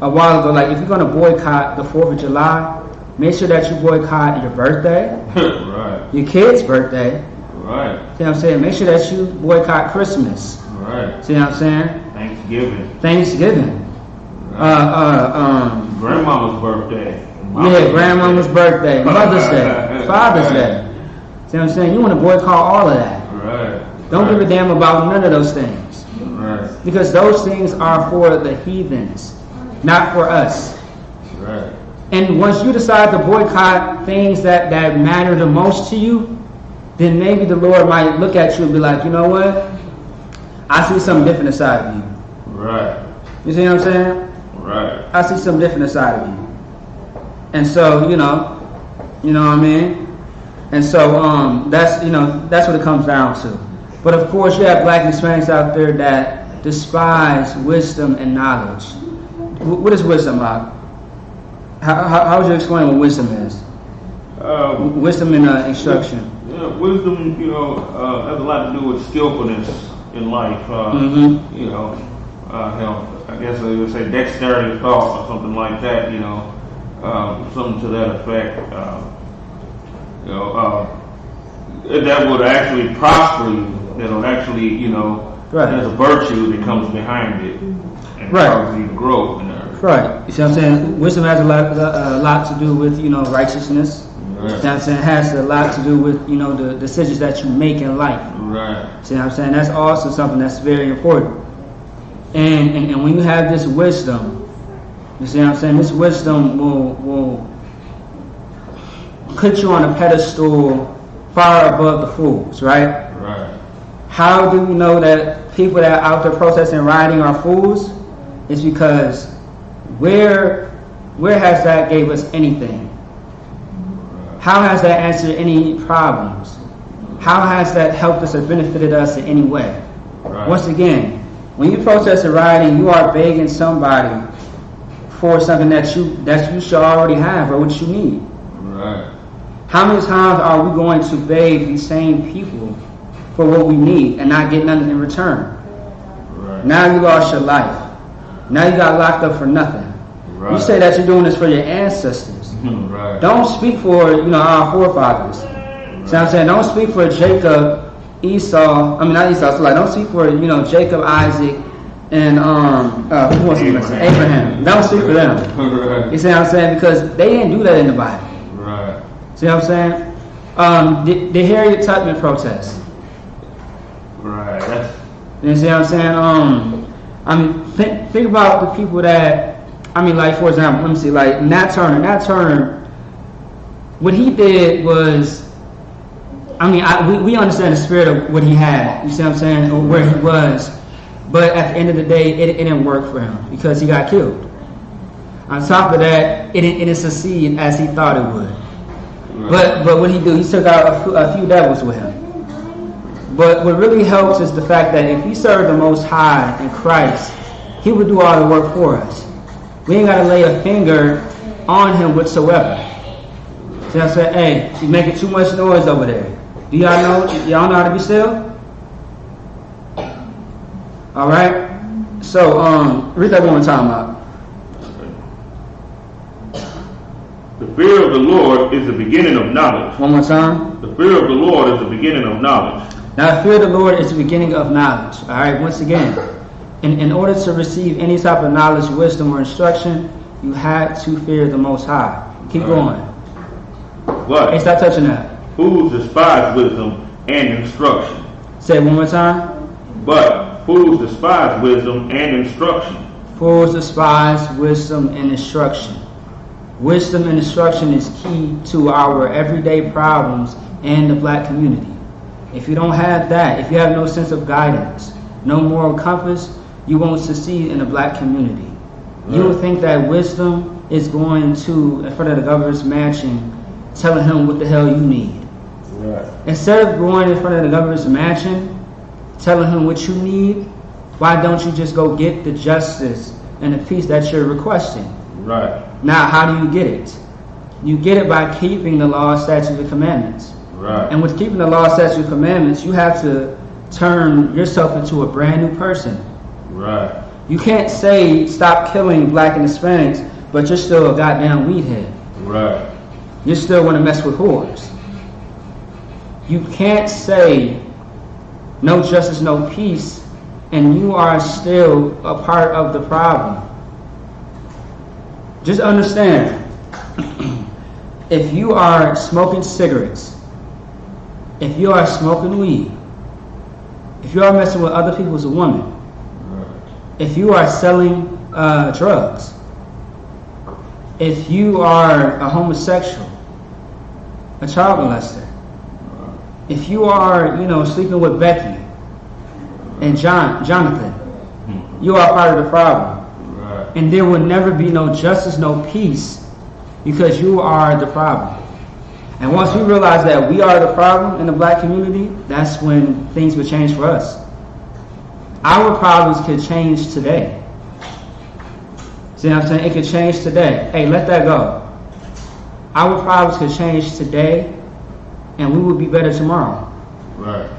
a while ago, like if you're gonna boycott the 4th of July, make sure that you boycott your birthday,
right,
your kid's birthday,
right.
See what I'm saying? Make sure that you boycott Christmas,
right.
See what I'm saying?
Thanksgiving,
right.
Grandmama's birthday,
grandmama's birthday, Mother's Day, Father's Day. See what I'm saying? You want to boycott all of that.
Right.
Don't give a damn about none of those things,
right? Because
those things are for the heathens. Not for us.
Right.
And once you decide to boycott things that matter the most to you, then maybe the Lord might look at you and be like, you know what? I see something different inside of you.
Right.
You see what I'm saying?
Right.
I see something different inside of you. And so, you know what I mean? And so that's what it comes down to. But of course you have Black and Hispanics out there that despise wisdom and knowledge. What is wisdom, Bob? How would you explain what wisdom is? Wisdom and instruction.
Yeah, wisdom, has a lot to do with skillfulness in life. I guess they would say dexterity of thought or something like that. Something to that effect. That would actually prosper you. That would actually, there's a virtue that comes behind it. And causes you to grow in there.
Right. You see what I'm saying? Wisdom has a lot to do with, righteousness. Right. You see what I'm saying? It has a lot to do with, the decisions that you make in life.
Right.
See what I'm saying? That's also something that's very important. And when you have this wisdom, you see what I'm saying? This wisdom will put you on a pedestal far above the fools, right?
Right.
How do we know that people that are out there protesting and rioting are fools? It's because where has that gave us anything? How has that answered any problems? How has that helped us or benefited us in any way? Right. Once again, when you protest and rioting, you are begging somebody for something that you should already have or what you need.
Right.
How many times are we going to beg these same people for what we need and not get nothing in return?
Right.
Now you lost your life. Now you got locked up for nothing.
Right.
You say that you're doing this for your ancestors.
Right.
Don't speak for our forefathers. Right. See what I'm saying? Don't speak for Jacob, Esau. I mean not Esau. So like don't speak for Jacob, Isaac, and who wants to say Abraham. Don't speak for them.
Right.
You see what I'm saying? Because they didn't do that in the Bible.
Right.
See what I'm saying? The Harriet Tubman protest.
Right.
You see what I'm saying? I mean, think about the people that, like for example, let me see, like Nat Turner. Nat Turner, what he did was, we understand the spirit of what he had. You see what I'm saying? Or where he was, but at the end of the day, it didn't work for him because he got killed. On top of that, it didn't succeed as he thought it would. Right. But what he do? He took out a few devils with him. But what really helps is the fact that if we serve the Most High in Christ, He will do all the work for us. We ain't got to lay a finger on Him whatsoever. See what I'm saying? Hey, you're making too much noise over there. Do y'all know how to be still? All right. So read that one more time out.
The fear of the Lord is the beginning of knowledge.
One more time.
The fear of the Lord is the beginning of knowledge.
Now, the fear of the Lord is the beginning of knowledge. All right, once again, in order to receive any type of knowledge, wisdom, or instruction, you have to fear the Most High. Keep going.
But
hey, stop touching that.
Fools despise wisdom and instruction.
Say it one more time.
But fools despise wisdom and instruction.
Fools despise wisdom and instruction. Wisdom and instruction is key to our everyday problems and the black community. If you don't have that, if you have no sense of guidance, no moral compass, you won't succeed in the black community. Right. You will think that wisdom is going to, in front of the governor's mansion, telling him what the hell you need. Right. Instead of going in front of the governor's mansion, telling him what you need, why don't you just go get the justice and the peace that you're requesting? Right. Now, how do you get it? You get it by keeping the law, statutes, and commandments. Right. And with keeping the law, statutes, and commandments, you have to turn yourself into a brand new person. Right. You can't say stop killing black and Hispanics, but you're still a goddamn weed head. Right. You still want to mess with whores. You can't say no justice, no peace, and you are still a part of the problem. Just understand, if you are smoking cigarettes, if you are smoking weed, if you are messing with other people as a woman, if you are selling drugs, if you are a homosexual, a child molester, if you are, sleeping with Becky and Jonathan, you are part of the problem. Right. And there will never be no justice, no peace, because you are the problem. And once we realize that we are the problem in the black community, that's when things will change for us. Our problems could change today. See what I'm saying? It could change today. Hey, let that go. Our problems could change today, and we will be better tomorrow. Right.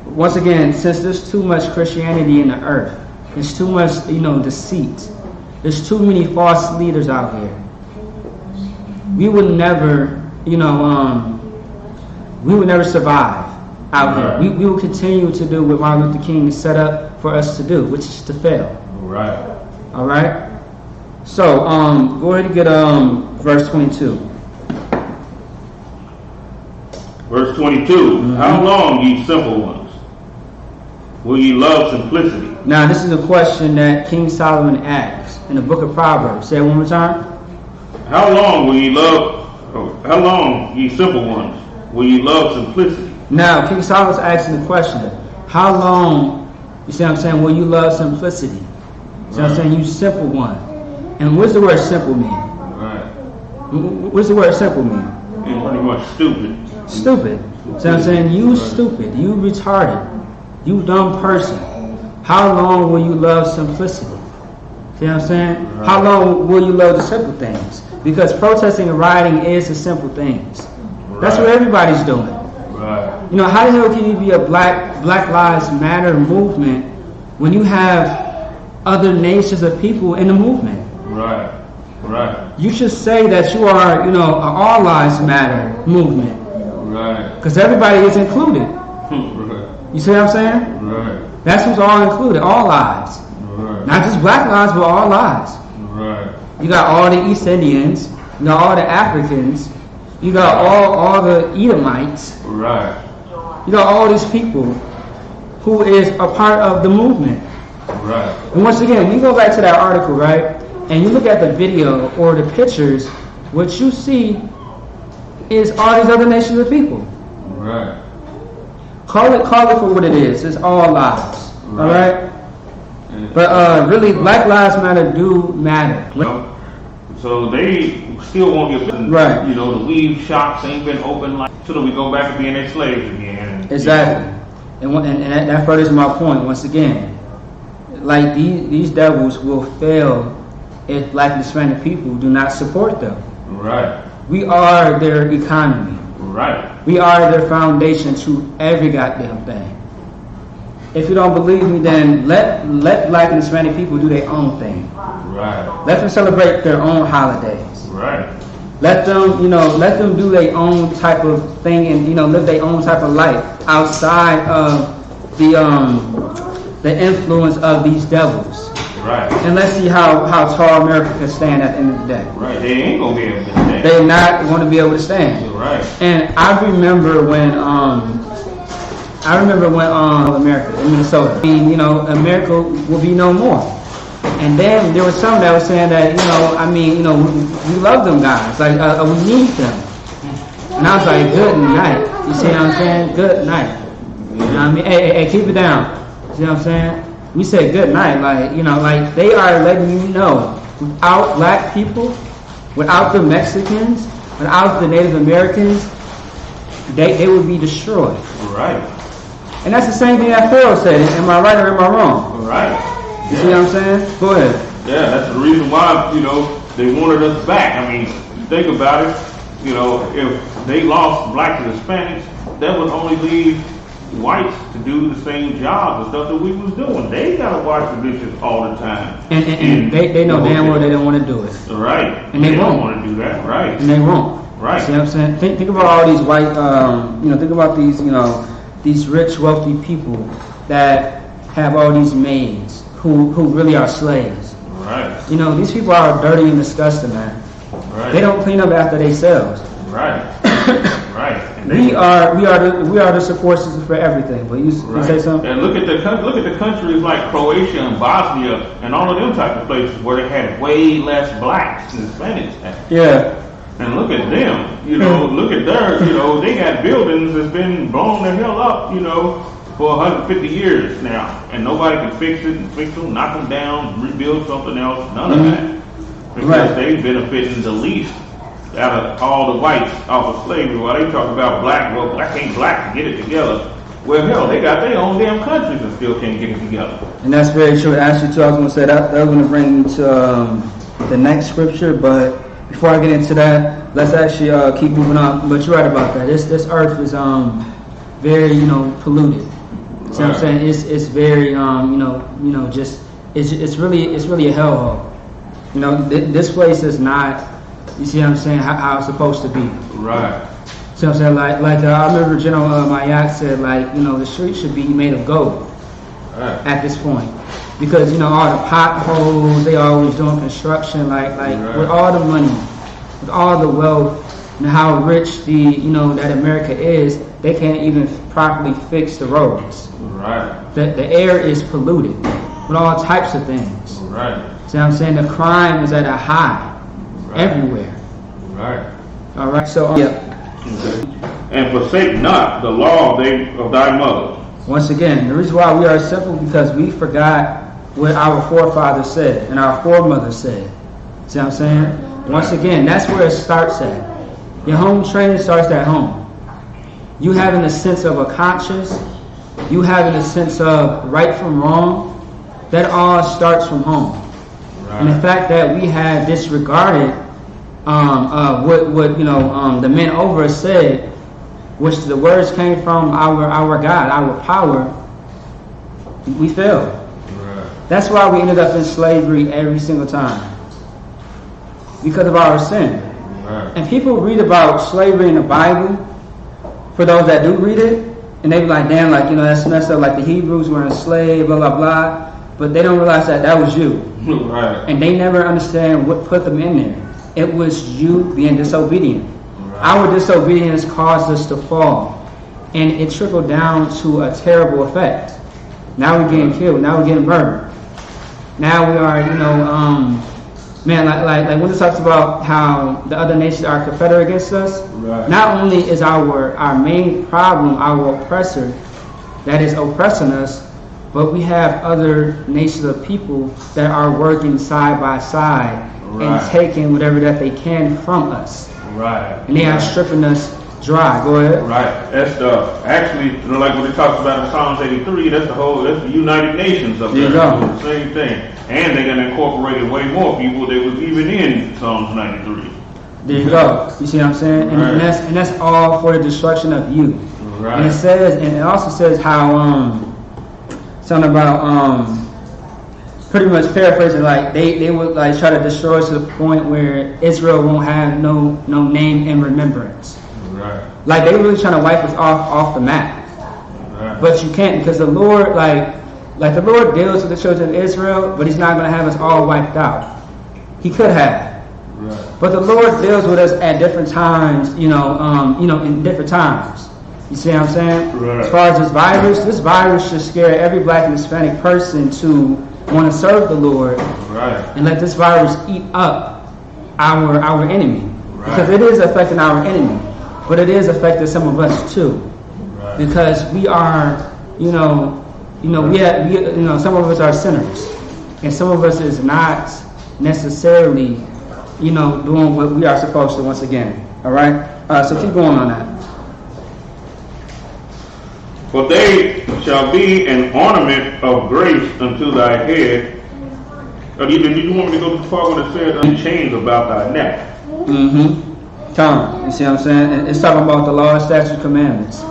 Once again, since there's too much Christianity in the earth, there's too much, deceit. There's too many false leaders out here. We would never, we would never survive out here. We will continue to do what Martin Luther King set up for us to do, which is to fail. Right. All right. So, go ahead and get verse 22.
Verse 22. Mm-hmm. How long, ye simple ones, will ye love simplicity?
Now, this is a question that King Solomon asks in the book of Proverbs. Say it one more time.
How long will ye love? How long, ye simple ones, will ye love simplicity?
Now, King Solomon's asking the question: how long? You see what I'm saying? Will you love simplicity? You see what I'm saying? You simple one. And what does the word simple mean? Right. What does the word simple mean?
It's pretty much stupid.
Stupid. See what I'm saying? You stupid. You retarded. You dumb person. How long will you love simplicity? See what I'm saying? Right. How long will you love the simple things? Because protesting and rioting is the simple things. Right. That's what everybody's doing. Right. You know, how the hell can you be a Black Lives Matter movement when you have other nations of people in the movement? Right. Right. You should say that you are, you know, an All Lives Matter movement. Right. Because everybody is included. Right. You see what I'm saying? Right. That's who's all included, all lives. Right. Not just black lives, but all lives. Right. You got all the East Indians, you got all the Africans, you got all the Edomites. Right. You got all these people who is a part of the movement. Right. And once again, when you go back to that article, right, and you look at the video or the pictures, what you see is all these other nations of people. Right. Call it for what it is. It's all lives. Right. All right. But really, Black Lives Matter do matter.
You know, so they still won't get, right. You know, the weave shops ain't been open like so that we go back to being their slaves again.
Exactly. You know. And that furthers my point once again. Like these devils will fail if Black and Hispanic people do not support them. Right. We are their economy. Right. We are their foundation to every goddamn thing. If you don't believe me, then let Black and Hispanic people do their own thing. Right. Let them celebrate their own holidays. Right. Let them, you know, let them do their own type of thing and, you know, live their own type of life outside of the influence of these devils. Right. And let's see how tall America can stand at the end of the day. Right. They ain't gonna be able to stand. They're not going to be able to stand. Right. And I remember when America in Minnesota. I mean, you know, America will be no more. And then there was some that was saying that, you know, I mean, you know, we love them guys, like we need them. And I was like, good night. You see what I'm saying? Good night. You know what I mean? Hey, keep it down. You see what I'm saying? We say good night, like, you know, like they are letting you know, without Black people, without the Mexicans, without the Native Americans, they would be destroyed. Right. And that's the same thing that Pharaoh said. Am I right or am I wrong? Right. You see what I'm saying? Go ahead.
Yeah, that's the reason why, you know, they wanted us back. I mean, think about it. You know, if they lost Blacks and Hispanics, that would only leave whites to do the same job, the stuff that we was doing. They gotta wash the dishes all the time.
And they know damn well they don't want to do it.
Right.
And they won't
want to do that. Right.
And they won't. Right. See what I'm saying? Think about all these white, you know, think about these, you know, these rich, wealthy people that have all these maids who really are slaves. Right. You know, these people are dirty and disgusting, man. Right. They don't clean up after themselves. Right. Right. And we are the support system for everything. But you say something?
And look at the countries like Croatia and Bosnia and all of them type of places where they had way less Blacks than Hispanics. Yeah. And look at them, you know, look at theirs, you know, they got buildings that's been blown the hell up, you know, for 150 years now. And nobody can fix it and fix them, knock them down, rebuild something else, none of that. Because they benefiting the least out of all the whites off of slavery. While they talk about Black, well, Black ain't Black to get it together. Well, hell, they got their own damn countries and still can't get it together.
And that's very true. Actually, too, I was going to say that was going to bring me to the next scripture, but before I get into that, let's actually keep moving on. But you're right about that. This earth is very, you know, polluted. See what I'm saying? It's very you know, just it's really a hellhole. You know, this place is not. You see what I'm saying? How it's supposed to be. Right. See what I'm saying? Like I remember General Mayak said, like, you know, the street should be made of gold. Right. At this point. Because, you know, all the potholes, they always doing construction, like with all the money, with all the wealth, and how rich that America is, they can't even properly fix the roads. Right. The air is polluted with all types of things. Right. See what I'm saying? The crime is at a high everywhere. Right. All right. So
and forsake not the law of thy mother.
Once again, the reason why we are simple because we forgot what our forefathers said and our foremothers said. See what I'm saying? Once again, that's where it starts at. Your home training starts at home. You having a sense of a conscience, you having a sense of right from wrong, that all starts from home. And the fact that we had disregarded what the men over us said, which the words came from our God, our power, we failed. That's why we ended up in slavery every single time, because of our sin. And people read about slavery in the Bible, for those that do read it, and they be like, damn, like, that's messed up, like the Hebrews were enslaved, blah, blah, blah. But they don't realize that was you. And they never understand what put them in there. It was you being disobedient. Our disobedience caused us to fall. And it trickled down to a terrible effect. Now we're getting killed. Now we're getting murdered. Now we are, like when it talks about how the other nations are confederate against us, not only is our main problem our oppressor that is oppressing us, but we have other nations of people that are working side by side and taking whatever that they can from us. And they are stripping us dry. Go ahead.
That's actually, like when it talks about in Psalms 83, that's the United Nations up there. The same thing. And they're going to incorporate way more people that was even in Psalms 93.
There you go. You see what I'm saying? And that's all for the destruction of you. And it says, and it also says how something about pretty much paraphrasing, like they would like try to destroy us to the point where Israel won't have no name in remembrance. Like they really trying to wipe us off the map. But you can't, because the Lord like the Lord deals with the children of Israel, but He's not going to have us all wiped out. He could have. But the Lord deals with us at different times, in different times. You see what I'm saying? As far as this virus should scare every black and Hispanic person to want to serve the Lord, and let this virus eat up our enemy, because it is affecting our enemy, but it is affecting some of us too, because we are, some of us are sinners, and some of us is not necessarily, doing what we are supposed to once again. All right, so keep going on that.
For they shall be an ornament of grace unto thy head. Did you want me to go too far when it says chains about thy neck?
Come, you see what I'm saying? It's talking about the law, statutes, commandments.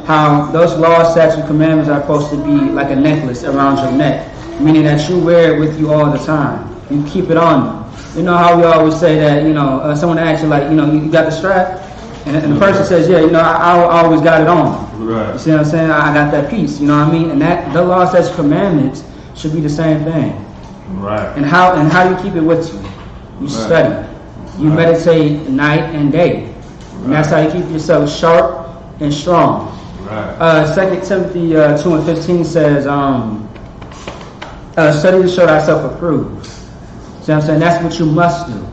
How those laws, statutes, commandments are supposed to be like a necklace around your neck, meaning that you wear it with you all the time. You keep it on you. You know how we always say that, someone asks you, like, you got the strap? And the person says, yeah, I always got it on. You see what I'm saying? I got that piece, you know what I mean? And that the law, statutes, commandments should be the same thing. And how you keep it with you? You study. You meditate night and day. And that's how you keep yourself sharp and strong. 2 Timothy 2:15 says, study to show thyself approved. See what I'm saying? That's what you must do.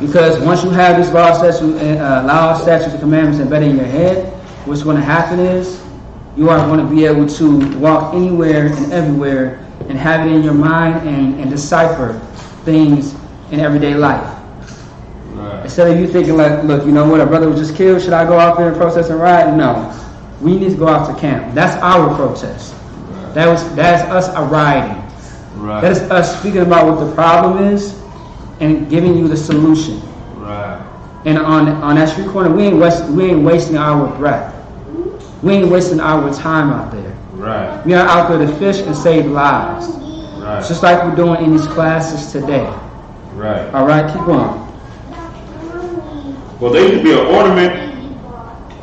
Because once you have this law, statutes, and commandments embedded in your head, what's going to happen is you are going to be able to walk anywhere and everywhere and have it in your mind and decipher things in everyday life. Instead of you thinking like, look, a brother was just killed, should I go out there and protest and riot? No. We need to go out to camp. That's our protest. That's us rioting. That is us speaking about what the problem is and giving you the solution. And on that street corner, we ain't wasting our breath. We ain't wasting our time out there. We are out there to fish and save lives. Just like we're doing in these classes today. All right, keep on.
For they should be an ornament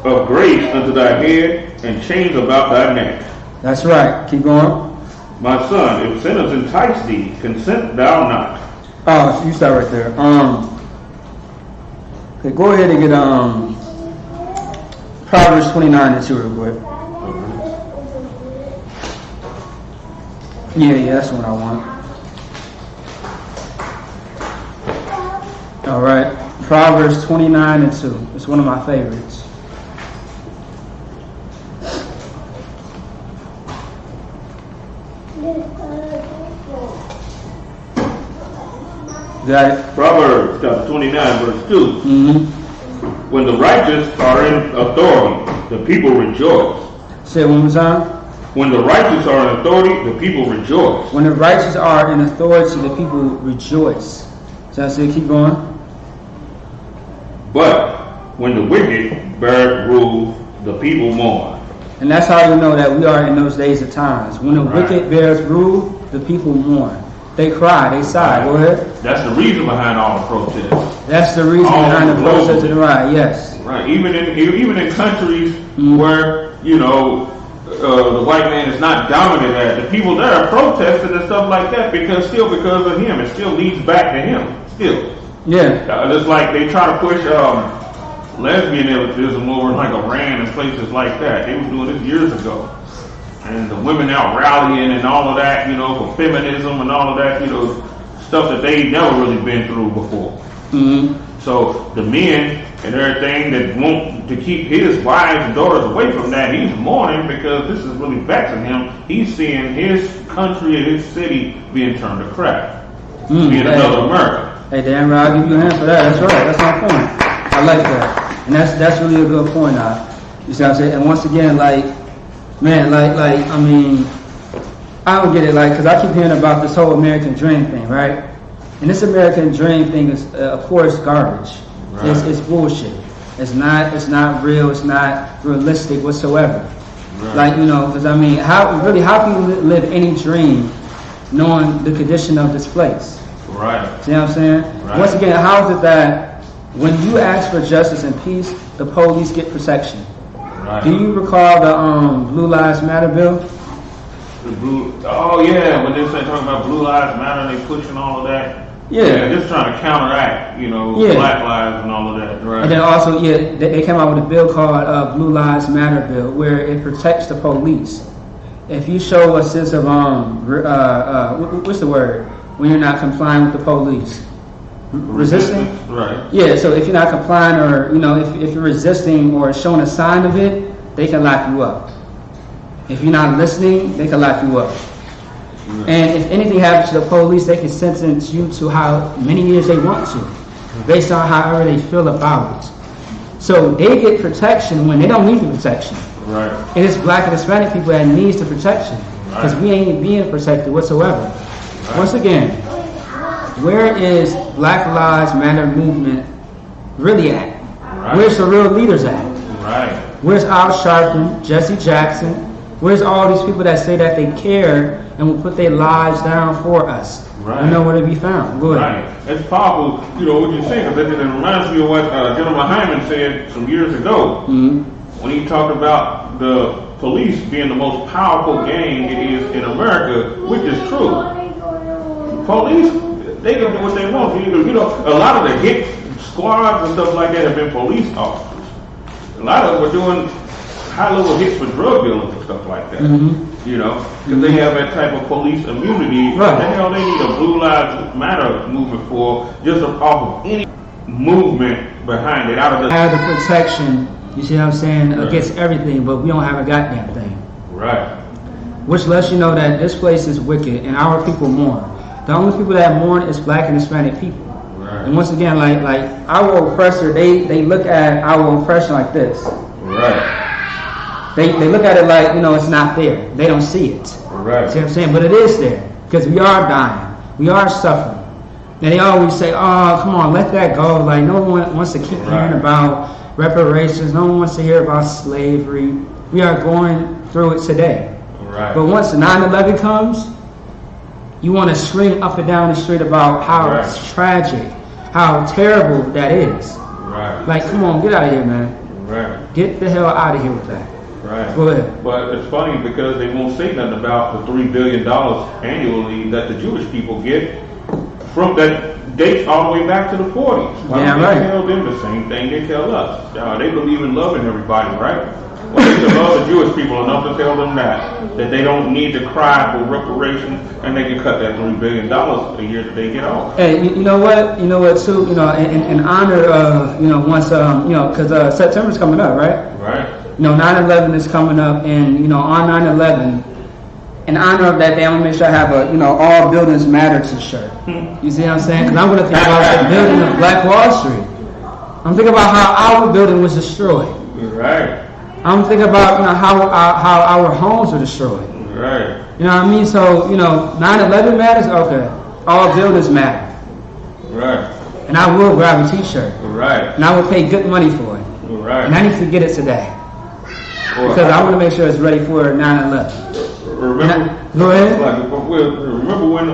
of grace unto thy head and chains about thy neck.
That's right. Keep going.
My son, if sinners entice thee, consent thou not.
Oh, you start right there. Okay, go ahead and get Proverbs 29:2 real quick. Yeah, that's what I want. All right, Proverbs 29:2. It's one of my favorites. Got it.
Proverbs chapter 29, verse 2. When the righteous are in authority, the people rejoice.
Say it one more time.
When the righteous are in authority, the people rejoice.
When the righteous are in authority, the people rejoice. So I said, keep going.
But when the wicked bear rule, the people mourn.
And that's how you know that we are in those days of times. When the wicked bears rule, the people mourn. They cry, they sigh. Go ahead.
That's the reason behind all the protests.
That's the reason behind the protests and the riot, yes.
Right. Even in countries where, you know, the white man is not dominant at, the people there are protesting and stuff like that because of him. It still leads back to him. Still.
Yeah.
Just like they try to push lesbianism over in like Iran and places like that. They were doing this years ago. And the women out rallying and all of that, you know, for feminism and all of that, you know, stuff that they never really been through before.
Mm-hmm.
So the men and everything that want to keep his wives and daughters away from that, he's mourning because this is really vexing him. He's seeing his country and his city being turned to crap. Being another America.
Hey, damn right, I'll give you a hand for that. That's right. That's my point. I like that. And that's really a good point, you see what I'm saying? And once again, like, man, I mean, I don't get it, like, because I keep hearing about this whole American dream thing, right? And this American dream thing is, of course, garbage. Right. It's bullshit. It's not real. It's not realistic whatsoever. Right. Like, you know, because I mean, how can you live any dream knowing the condition of this place? Right. See what I'm saying? Right. Once again, how is it that when you ask for justice and peace, the police get protection? Right. Do you recall the Blue Lives Matter bill?
Oh yeah, when they say talking about Blue Lives Matter, they pushing all of that. Yeah, just trying to counteract, you know, Black Lives and all of that. Right. And
then also, they came out with a bill called Blue Lives Matter bill, where it protects the police. If you show a sense of what's the word when you're not complying with the police? Resisting?
Right.
Yeah, so if you're not complying, or, you know, if you're resisting or showing a sign of it, they can lock you up. If you're not listening, they can lock you up. Right. And if anything happens to the police, they can sentence you to how many years they want to, based on however they feel about it. So they get protection when they don't need the protection.
Right.
It is Black and Hispanic people that needs the protection, because we ain't being protected whatsoever. Right. Once again, where is Black Lives Matter movement really at? Right. Where's the real leaders at?
Right.
Where's Al Sharpton, Jesse Jackson? Where's all these people that say that they care and will put their lives down for us? Right. You know where to be found. Go ahead.
Right. It's powerful, you know, what you're saying, because it reminds me of what GEN.YAHANNA said some years ago when he talked about the police being the most powerful gang it is in America, which is true. Police, they can do what they want. You know, a lot of the hit squads and stuff like that have been police officers. A lot of them were doing high-level hits for drug dealers and stuff like that. You know, because they have that type of police immunity. Right. The hell they need a Blue Lives Matter movement for, just off of any movement behind it. Out of the
have the protection, you see what I'm saying, against everything, but we don't have a goddamn thing.
Right.
Which lets you know that this place is wicked and our people mourn. The only people that mourn is Black and Hispanic people. Right. And once again, like our oppressor, they look at our oppression like this.
Right.
They look at it like, you know, it's not there. They don't see it.
Right.
See what I'm saying? But it is there, because we are dying. We are suffering. And they always say, oh, come on, let that go. Like, no one wants to keep hearing about reparations. No one wants to hear about slavery. We are going through it today.
Right.
But once 9/11 comes, you want to scream up and down the street about how it's tragic, how terrible that is.
Right.
Like, come on, get out of here, man.
Right.
Get the hell out of here with that.
Right.
Go ahead.
But it's funny because they won't say nothing about the $3 billion annually that the Jewish people get from that dates all the way back to the 40s. Why don't they tell them the same thing they tell us? They believe in loving everybody, right? Well, they can love the Jewish people enough to tell them that they don't need to cry for reparations, and they can cut that $3 billion a year that they get off.
Hey, you know what too, you know, in honor of, you know, once, you know, because September's coming up, right?
Right.
You know, 9/11 is coming up, and, you know, on 9/11, in honor of that day, I'm going to make sure I have a, you know, All Buildings Matter t-shirt. You see what I'm saying? Because I'm going to think about the building of Black Wall Street. I'm thinking about how our building was destroyed.
Right.
I'm thinking about how our homes were destroyed.
Right.
You know what I mean? So 9/11 matters. Okay, all buildings matter.
Right.
And I will grab a T-shirt.
Right.
And I will pay good money for it.
Right.
And I need to get it today because I want to make sure it's ready for 9/11.
Remember?
Go ahead.
Remember when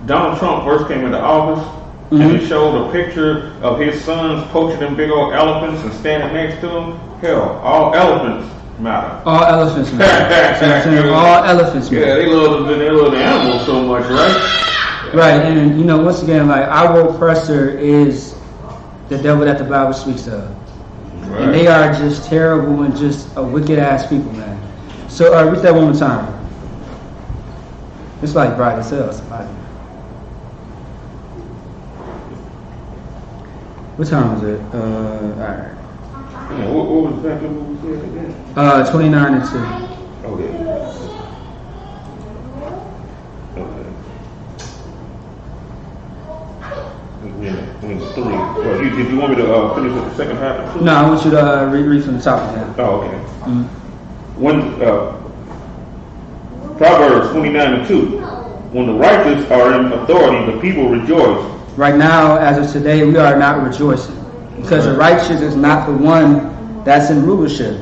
Donald Trump first came into office? And he showed a picture of his sons poaching them big old elephants and standing next to them. Hell, all elephants matter.
All elephants matter. All elephants matter.
Yeah, they love the animals so much, right?
Right, and once again, like our oppressor is the devil that the Bible speaks of. Right. And they are just terrible and just a wicked ass people, man. So read that one more time. It's like bright as hell. What time is it? Alright.
Yeah, what was exactly what we said again?
29 and 2.
Okay. Okay. Yeah, 3. Well, did you want me to finish with the second half of 2?
No, I want you to read from the top of that.
Oh, okay. When Proverbs 29 and 2. When the righteous are in authority, the people rejoice.
Right now, as of today, we are not rejoicing because the righteous is not the one that's in rulership.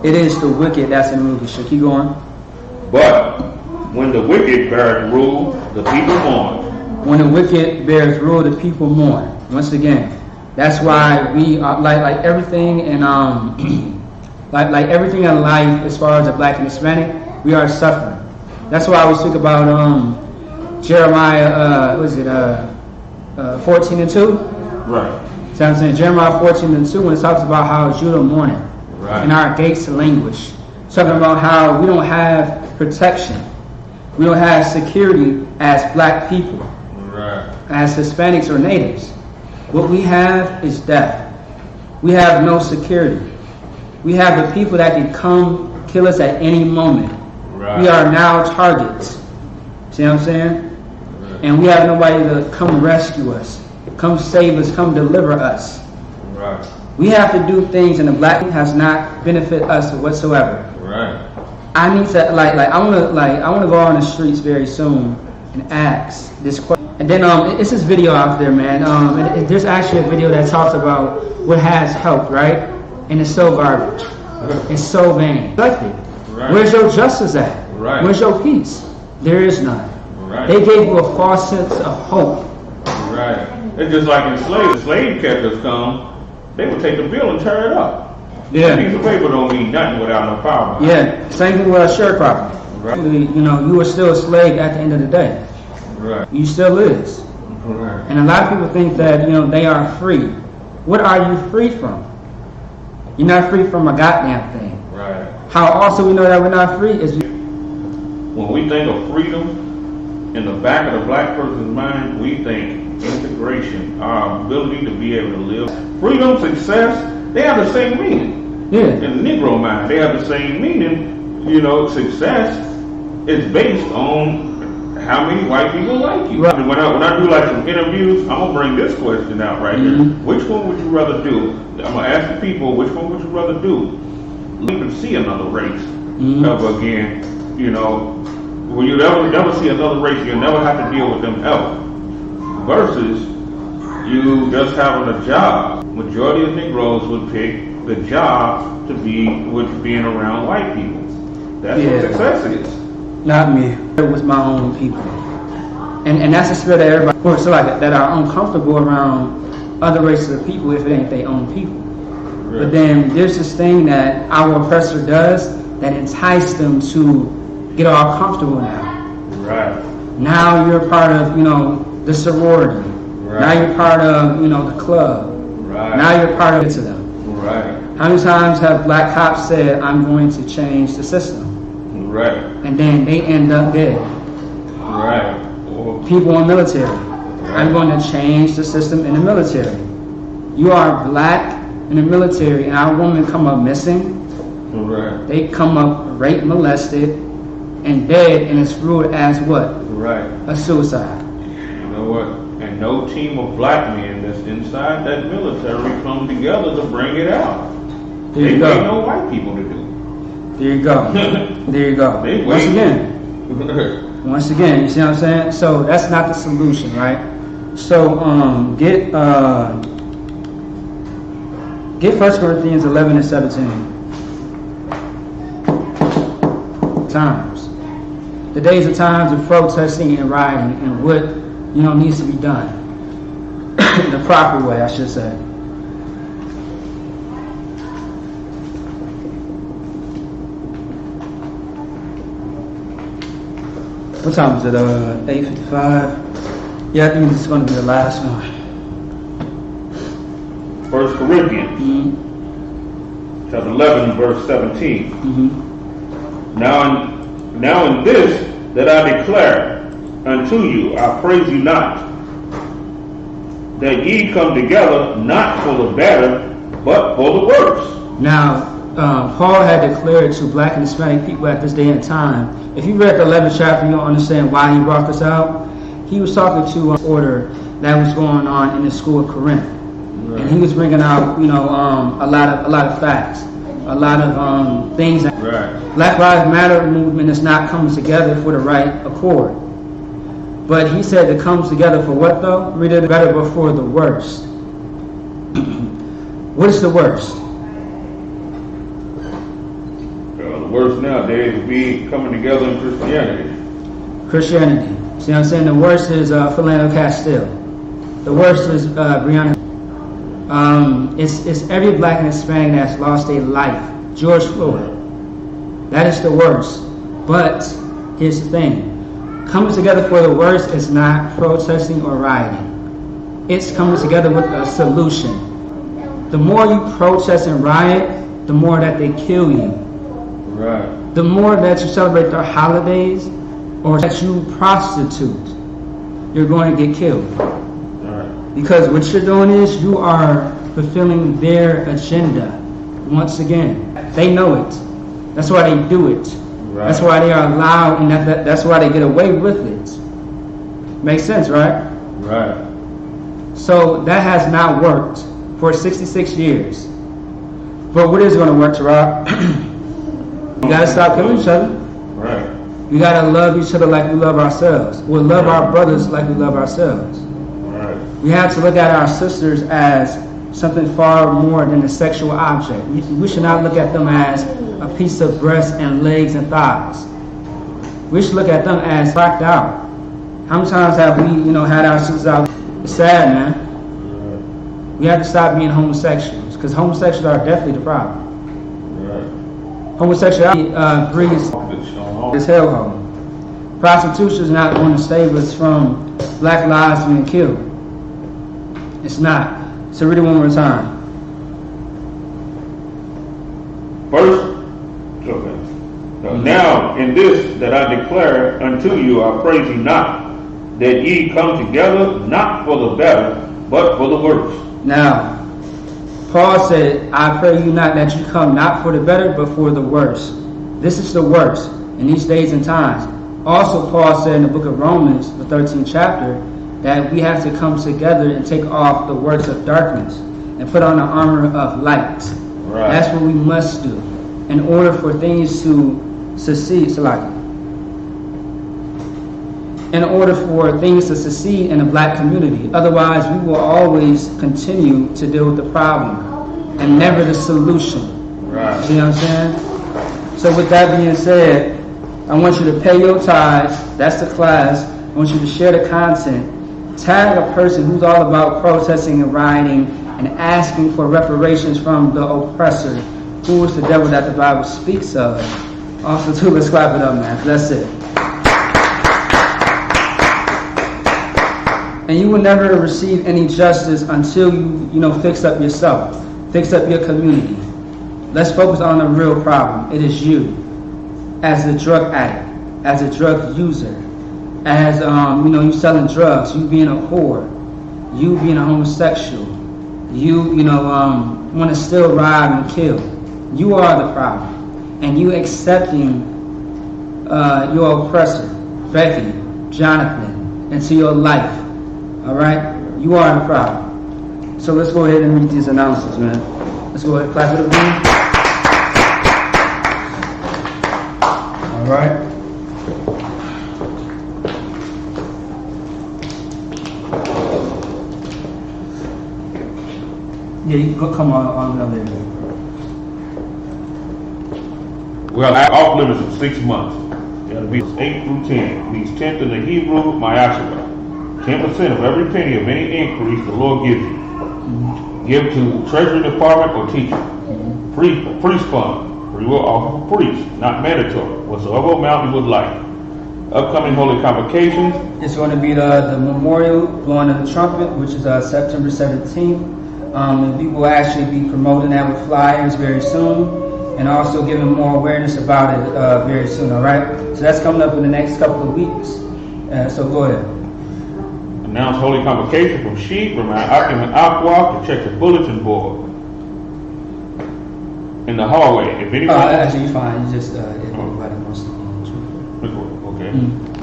It is the wicked that's in rulership. Keep going.
But when the wicked bears rule, the people mourn.
When the wicked bears rule, the people mourn. Once again, that's why we are like everything in like everything in life as far as the black and Hispanic, we are suffering. That's why we speak about Jeremiah 14 and 2.
Right.
So I'm saying Jeremiah 14 and 2 when it talks about how Judah mourning and our gates languish. Talking about how we don't have protection. We don't have security as black people.
Right.
As Hispanics or natives. What we have is death. We have no security. We have the people that can come kill us at any moment. Right. We are now targets. See what I'm saying? And we have nobody to come rescue us, come save us, come deliver us.
Right.
We have to do things, and the black has not benefit us whatsoever.
Right.
I need to I want to go on the streets very soon and ask this question. And then it's this video out there, man. There's actually a video that talks about what has helped, right? And it's so garbage. It's so vain. Right. Where's your justice at? Right. Where's your peace? There is none. Right. They gave you a false sense of hope.
Right. It's just like in slavery. Slave catchers come, they would take the bill and tear it up. Yeah. A piece of paper don't mean nothing without no power.
Yeah. Same thing with a sharecropper. Right. You are still a slave at the end of the day.
Right.
You still is. Right. And a lot of people think that they are free. What are you free from? You're not free from a goddamn thing.
Right.
How also we know that we're not free is
when we think of freedom. In the back of the black person's mind, we think integration, our ability to be able to live. Freedom, success, they have the same meaning. Yeah. In the Negro mind, they have the same meaning. Success is based on how many white people like you. Right. When I do like some interviews, I'm going to bring this question out right here. Which one would you rather do? I'm going to ask the people, which one would you rather do? You can see another race ever again, Well, you never see another race. You'll never have to deal with them ever. Versus you just having a job. Majority of Negroes would pick the job to be with being around white people. That's what success is.
Not me. It was my own people. And that's the spirit that everybody works like that are uncomfortable around other races of people if it ain't their own people. Right. But then there's this thing that our oppressor does that entice them to get all comfortable now.
Right.
Now you're part of, the sorority. Right. Now you're part of, the club. Right. Now you're part of it to them.
Right.
How many times have black cops said, I'm going to change the system?
Right.
And then they end up dead.
Right.
People in military. Right. I'm going to change the system in the military. You are black in the military and our women come up missing. Right. They come up raped, molested, and dead, and it's ruled as what?
Right.
A suicide.
You know what? And no team of black men that's inside that military come together to bring it out.
There you
They
go.
ain't no white people to do.
There you go. There you go.
They
Once
wait.
again. Once again, you see what I'm saying? So that's not the solution, right? So get 1 Corinthians 11 and 17. Times. The days of times of protesting and rioting and what needs to be done. The proper way, I should say. What time is it? 8:55. Yeah, I think this is going to be the last one.
1 Corinthians, chapter 11, verse 17. Now in this that I declare unto you, I praise you not, that ye come together not for the better, but for the worse. Now,
Paul had declared to black and Hispanic people at this day and time. If you read the 11th chapter, you'll understand why he brought this out. He was talking to an order that was going on in the school of Corinth, and he was bringing out, a lot of facts, a lot of things. That Black Lives Matter movement is not coming together for the right accord. But he said it comes together for what though? Read it better before the worst. What is the worst?
The worst nowadays would be coming together in Christianity.
Christianity. See what I'm saying? The worst is Philando Castile. The worst is Breonna. It's every black and Hispanic that's lost their life. George Floyd. That is the worst. But here's the thing. Coming together for the worst is not protesting or rioting. It's coming together with a solution. The more you protest and riot, the more that they kill you.
Right.
The more that you celebrate their holidays or that you prostitute, you're going to get killed.
Right.
Because what you're doing is you are fulfilling their agenda. Once again, they know it. That's why they do it.
Right.
That's why they are allowed, and that's why they get away with it. Makes sense, right?
Right.
So that has not worked for 66 years. But what is going to work, Rob? You got to stop killing each other.
Right.
We got to love each other like we love ourselves. We'll love our brothers like we love ourselves.
Right.
We have to look at our sisters as something far more than a sexual object. We should not look at them as a piece of breast and legs and thighs. We should look at them as blacked out. How many times have we, had our sisters out? It's sad, man. We have to stop being homosexuals, because homosexuals are definitely the problem.
Right.
Homosexuality breeds this hellhole. Prostitution is not going to save us from black lives being killed. It's not. So read it one more time.
Now in this that I declare unto you, I praise you not, that ye come together not for the better, but for the worse.
Now, Paul said, I pray you not that you come not for the better, but for the worse. This is the worst in these days and times. Also, Paul said in the book of Romans, the 13th chapter, that we have to come together and take off the works of darkness and put on the armor of light.
Right.
That's what we must do in order for things to succeed. In order for things to succeed in the black community. Otherwise, we will always continue to deal with the problem and never the solution.
Right.
See what I'm saying? So with that being said, I want you to pay your tithes. That's the class. I want you to share the content. Tag a person who's all about protesting and rioting and asking for reparations from the oppressor, who is the devil that the Bible speaks of. Also, too, let's clap it up, man. That's it. And you will never receive any justice until you fix up yourself, fix up your community. Let's focus on the real problem. It is you, as a drug addict, as a drug user, as you selling drugs, you being a whore, you being a homosexual, you want to still rob and kill. You are the problem, and you accepting your oppressor, Becky, Jonathan, into your life. All right, you are the problem. So let's go ahead and read these announcements, man. Let's go ahead, clap it up. right? Yeah, you can come on up there.
Well, off limits of 6 months. It'll be 8 through 10. Means 10th in the Hebrew, I.S.U.P.K. 10% of every penny of any increase the Lord gives you. Give to Treasury Department or teacher. Priest fund. We will offer for priests, not mandatory. Whatsoever amount you would like. Upcoming holy convocations.
It's going to be the memorial blowing of the trumpet, which is September 17th. And we will actually be promoting that with flyers very soon, and also giving more awareness about it very soon. All right. So that's coming up in the next couple of weeks. So go ahead.
Announce holy convocation from SHALAM, from I.S.U.P.K to check the bulletin board. In the hallway, if anyone...
actually, you're fine. You just, if anybody wants to be a trooper.
Okay.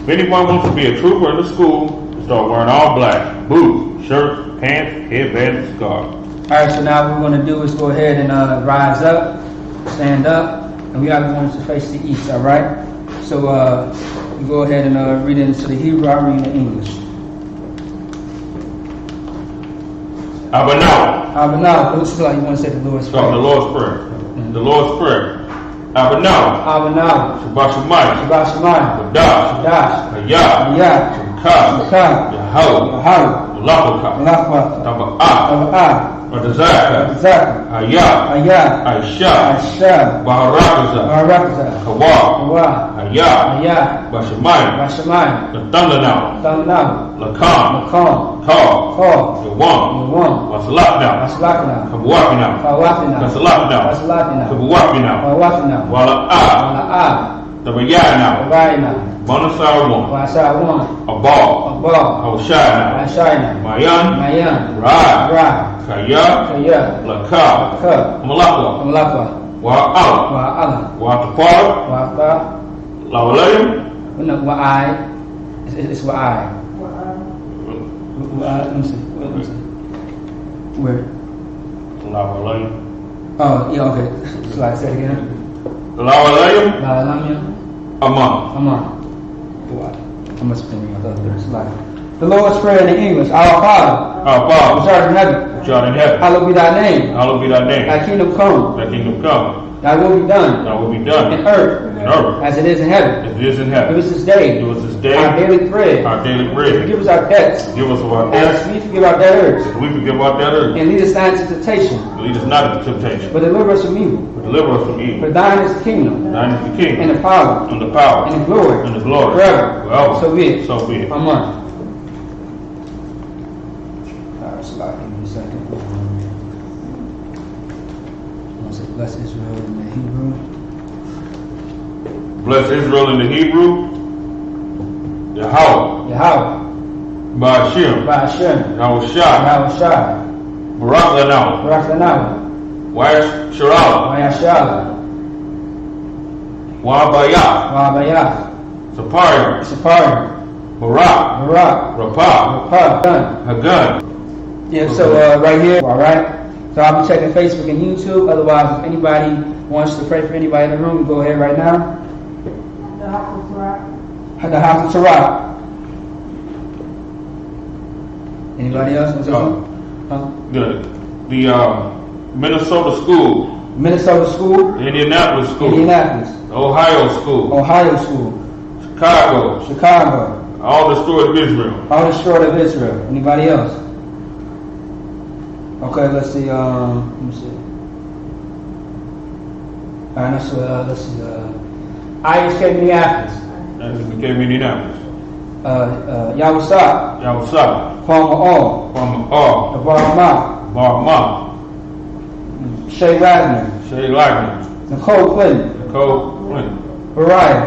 If anyone wants to be a trooper in the school, start wearing all black. Boots, shirts, pants, headbands, and scarves.
All right, so now what we're going to do is go ahead and rise up, stand up, and we are going to face the east, all right? So you go ahead and read it into the Hebrew, I'll read it in English. Abanau. It looks like you want to say the Lord's Prayer.
The Lord's Prayer. The Lord's Prayer. Abanau. Shabbat Shemayim. Kadash. Hayah. Shemka. Yahweh. Lapaka. Taba'ah. Radazaka. Hayah. Aisha. Baharakaza. Kawa. Hayah. Bashamayim. Natandanau. Lakam. Kal. Yawam. Wasalaknau. Kabuwakinau. Nasalaknau. Kabuwakinau. Wala'ah. Tabayanau. Bonasawon. Abal. Hoshainau. Mayan. Ra. Kaya. Laka. Malakwa. Wa'ala. Wa'atapar. Lawalayim.
It's wa'ai. Let me see. Where?
Lawalayim.
Oh, yeah, okay. So I said it again.
Lawalayim. Amon.
I must have been reading the slide. The Lord's Prayer in English. Our Father. Which art in heaven. Hallowed be thy name. Thy kingdom come. Thy will be done. In earth. As it is in heaven. Give us this day. Our daily bread. Forgive us our debts. As we forgive our debtors. And lead us not into temptation. But deliver us from evil. For thine is the kingdom. And the power. And the glory. Forever. So be it. Amen. Alright, give me a second. Bless Israel in the Hebrew.
Bless Israel in the Hebrew. Yahweh. Ba'ashem. Yahushai. Barak Lanau. Wa'yashala. Wa'abayah. Sapariah. Barak. Rapah. Hagun.
Yeah, so right here, all right? So I'll be checking Facebook and YouTube. Otherwise, if anybody wants to pray for anybody in the room, go ahead right now. The house of Torah. Anybody else?
The Minnesota school.
Indianapolis.
Ohio school. Chicago. All destroyed of Israel.
Anybody else? Okay, let's see. Let me see. All right, let's see. I.S.U.P.K Minneapolis. Yahweh. Palmer All. Barma. Shay Wagner. Nicole Clinton. Mariah.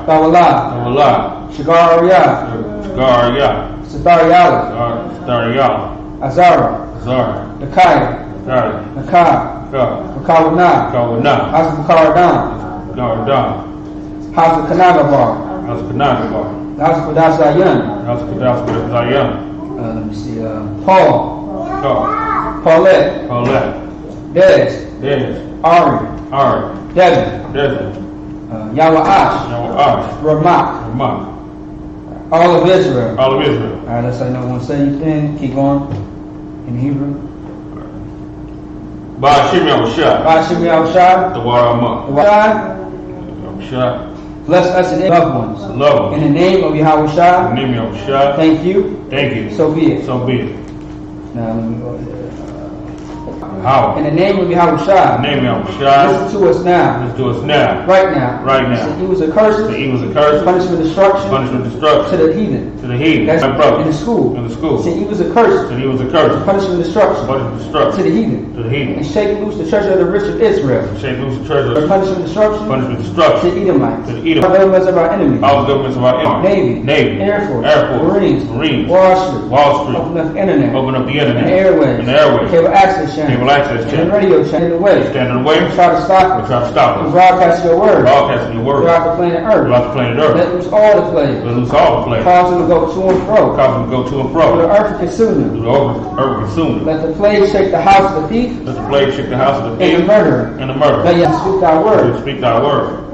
Tawala. Shagariya. Satariala. Azara. Nakaya. Nakar. Makawana. House of Makaradam. House of Kanagabar. House of Kadasayan. Let me see. Paulette. Des. Ari. Devin. Yawash, Ramak, all of Israel.
All of Israel.
All right, let's say no one say anything. Keep going in Hebrew.
Ba'ashim Yahushua.
Ba'ashim Yahushua.
The water among. Yahushua.
Bless us and loved ones.
Love them.
In the name of Yahushua.
In the name of Yahushua.
Thank you.
Thank you.
So be it.
So be it.
Now let me go there.
How?
In the name of Yahushua.
In the name of Yahushua.
Listen to us now.
Listen to us now.
Right now.
Right now.
So he was a curse.
So he was a curse.
Punishment, destruction.
Punishment, destruction.
To the heathen.
To the heathen.
That's
my brother.
in the school.
In the school.
So he was a curse.
So he was a curse.
Punishment, destruction.
Punishment, destruction.
To the heathen.
To the heathen.
And shake loose the treasure of the rich of Israel.
Shake loose the treasure.
Punishment, destruction.
Punishment, destruction.
To the Edomites.
To the Edomites.
All the governments of our enemies.
All the governments of our enemies.
Navy. Air Force.
Marines.
Wall Street.
Open
up the internet.
Open up the internet.
And airways.
And airways.
Cable access channel.
Cable access channel.
And radio channel. In the way.
Stand in the way.
Try to stop
us. Try to stop us.
Broadcast your word.
Broadcast your word.
Throughout the planet Earth.
Throughout the planet Earth.
Let loose all the plagues.
Let loose all the plagues.
Cause them to go to and fro.
Cause them to go to and fro.
Through the earth and consume them.
Through the earth and consume them.
Let the plague shake the house of the thief.
Let the plague shake the house of the thief.
And the murderer.
And the murderer.
Let you speak thy word.
Speak thy word.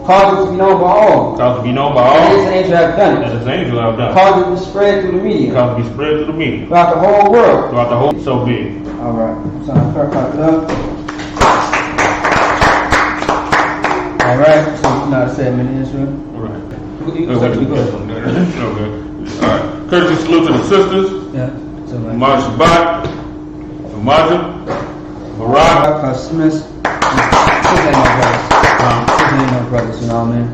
Cause it to be known by all.
Cause it to be known by all.
That his angel have done it.
That his angel have done it.
Cause it to be spread through the media.
Cause it to be spread through the media.
Throughout the whole world.
Throughout the whole. So be it.
All right. So I'm clap it up. All right. So you know how to say it in Israel.
All right.
You go ahead.
Okay. All right. Courtesy salute to the sisters.
Yeah. So like.
Ma'at Shabbat. Majid. Barak.
Smith. His name, my brothers. You know what I mean?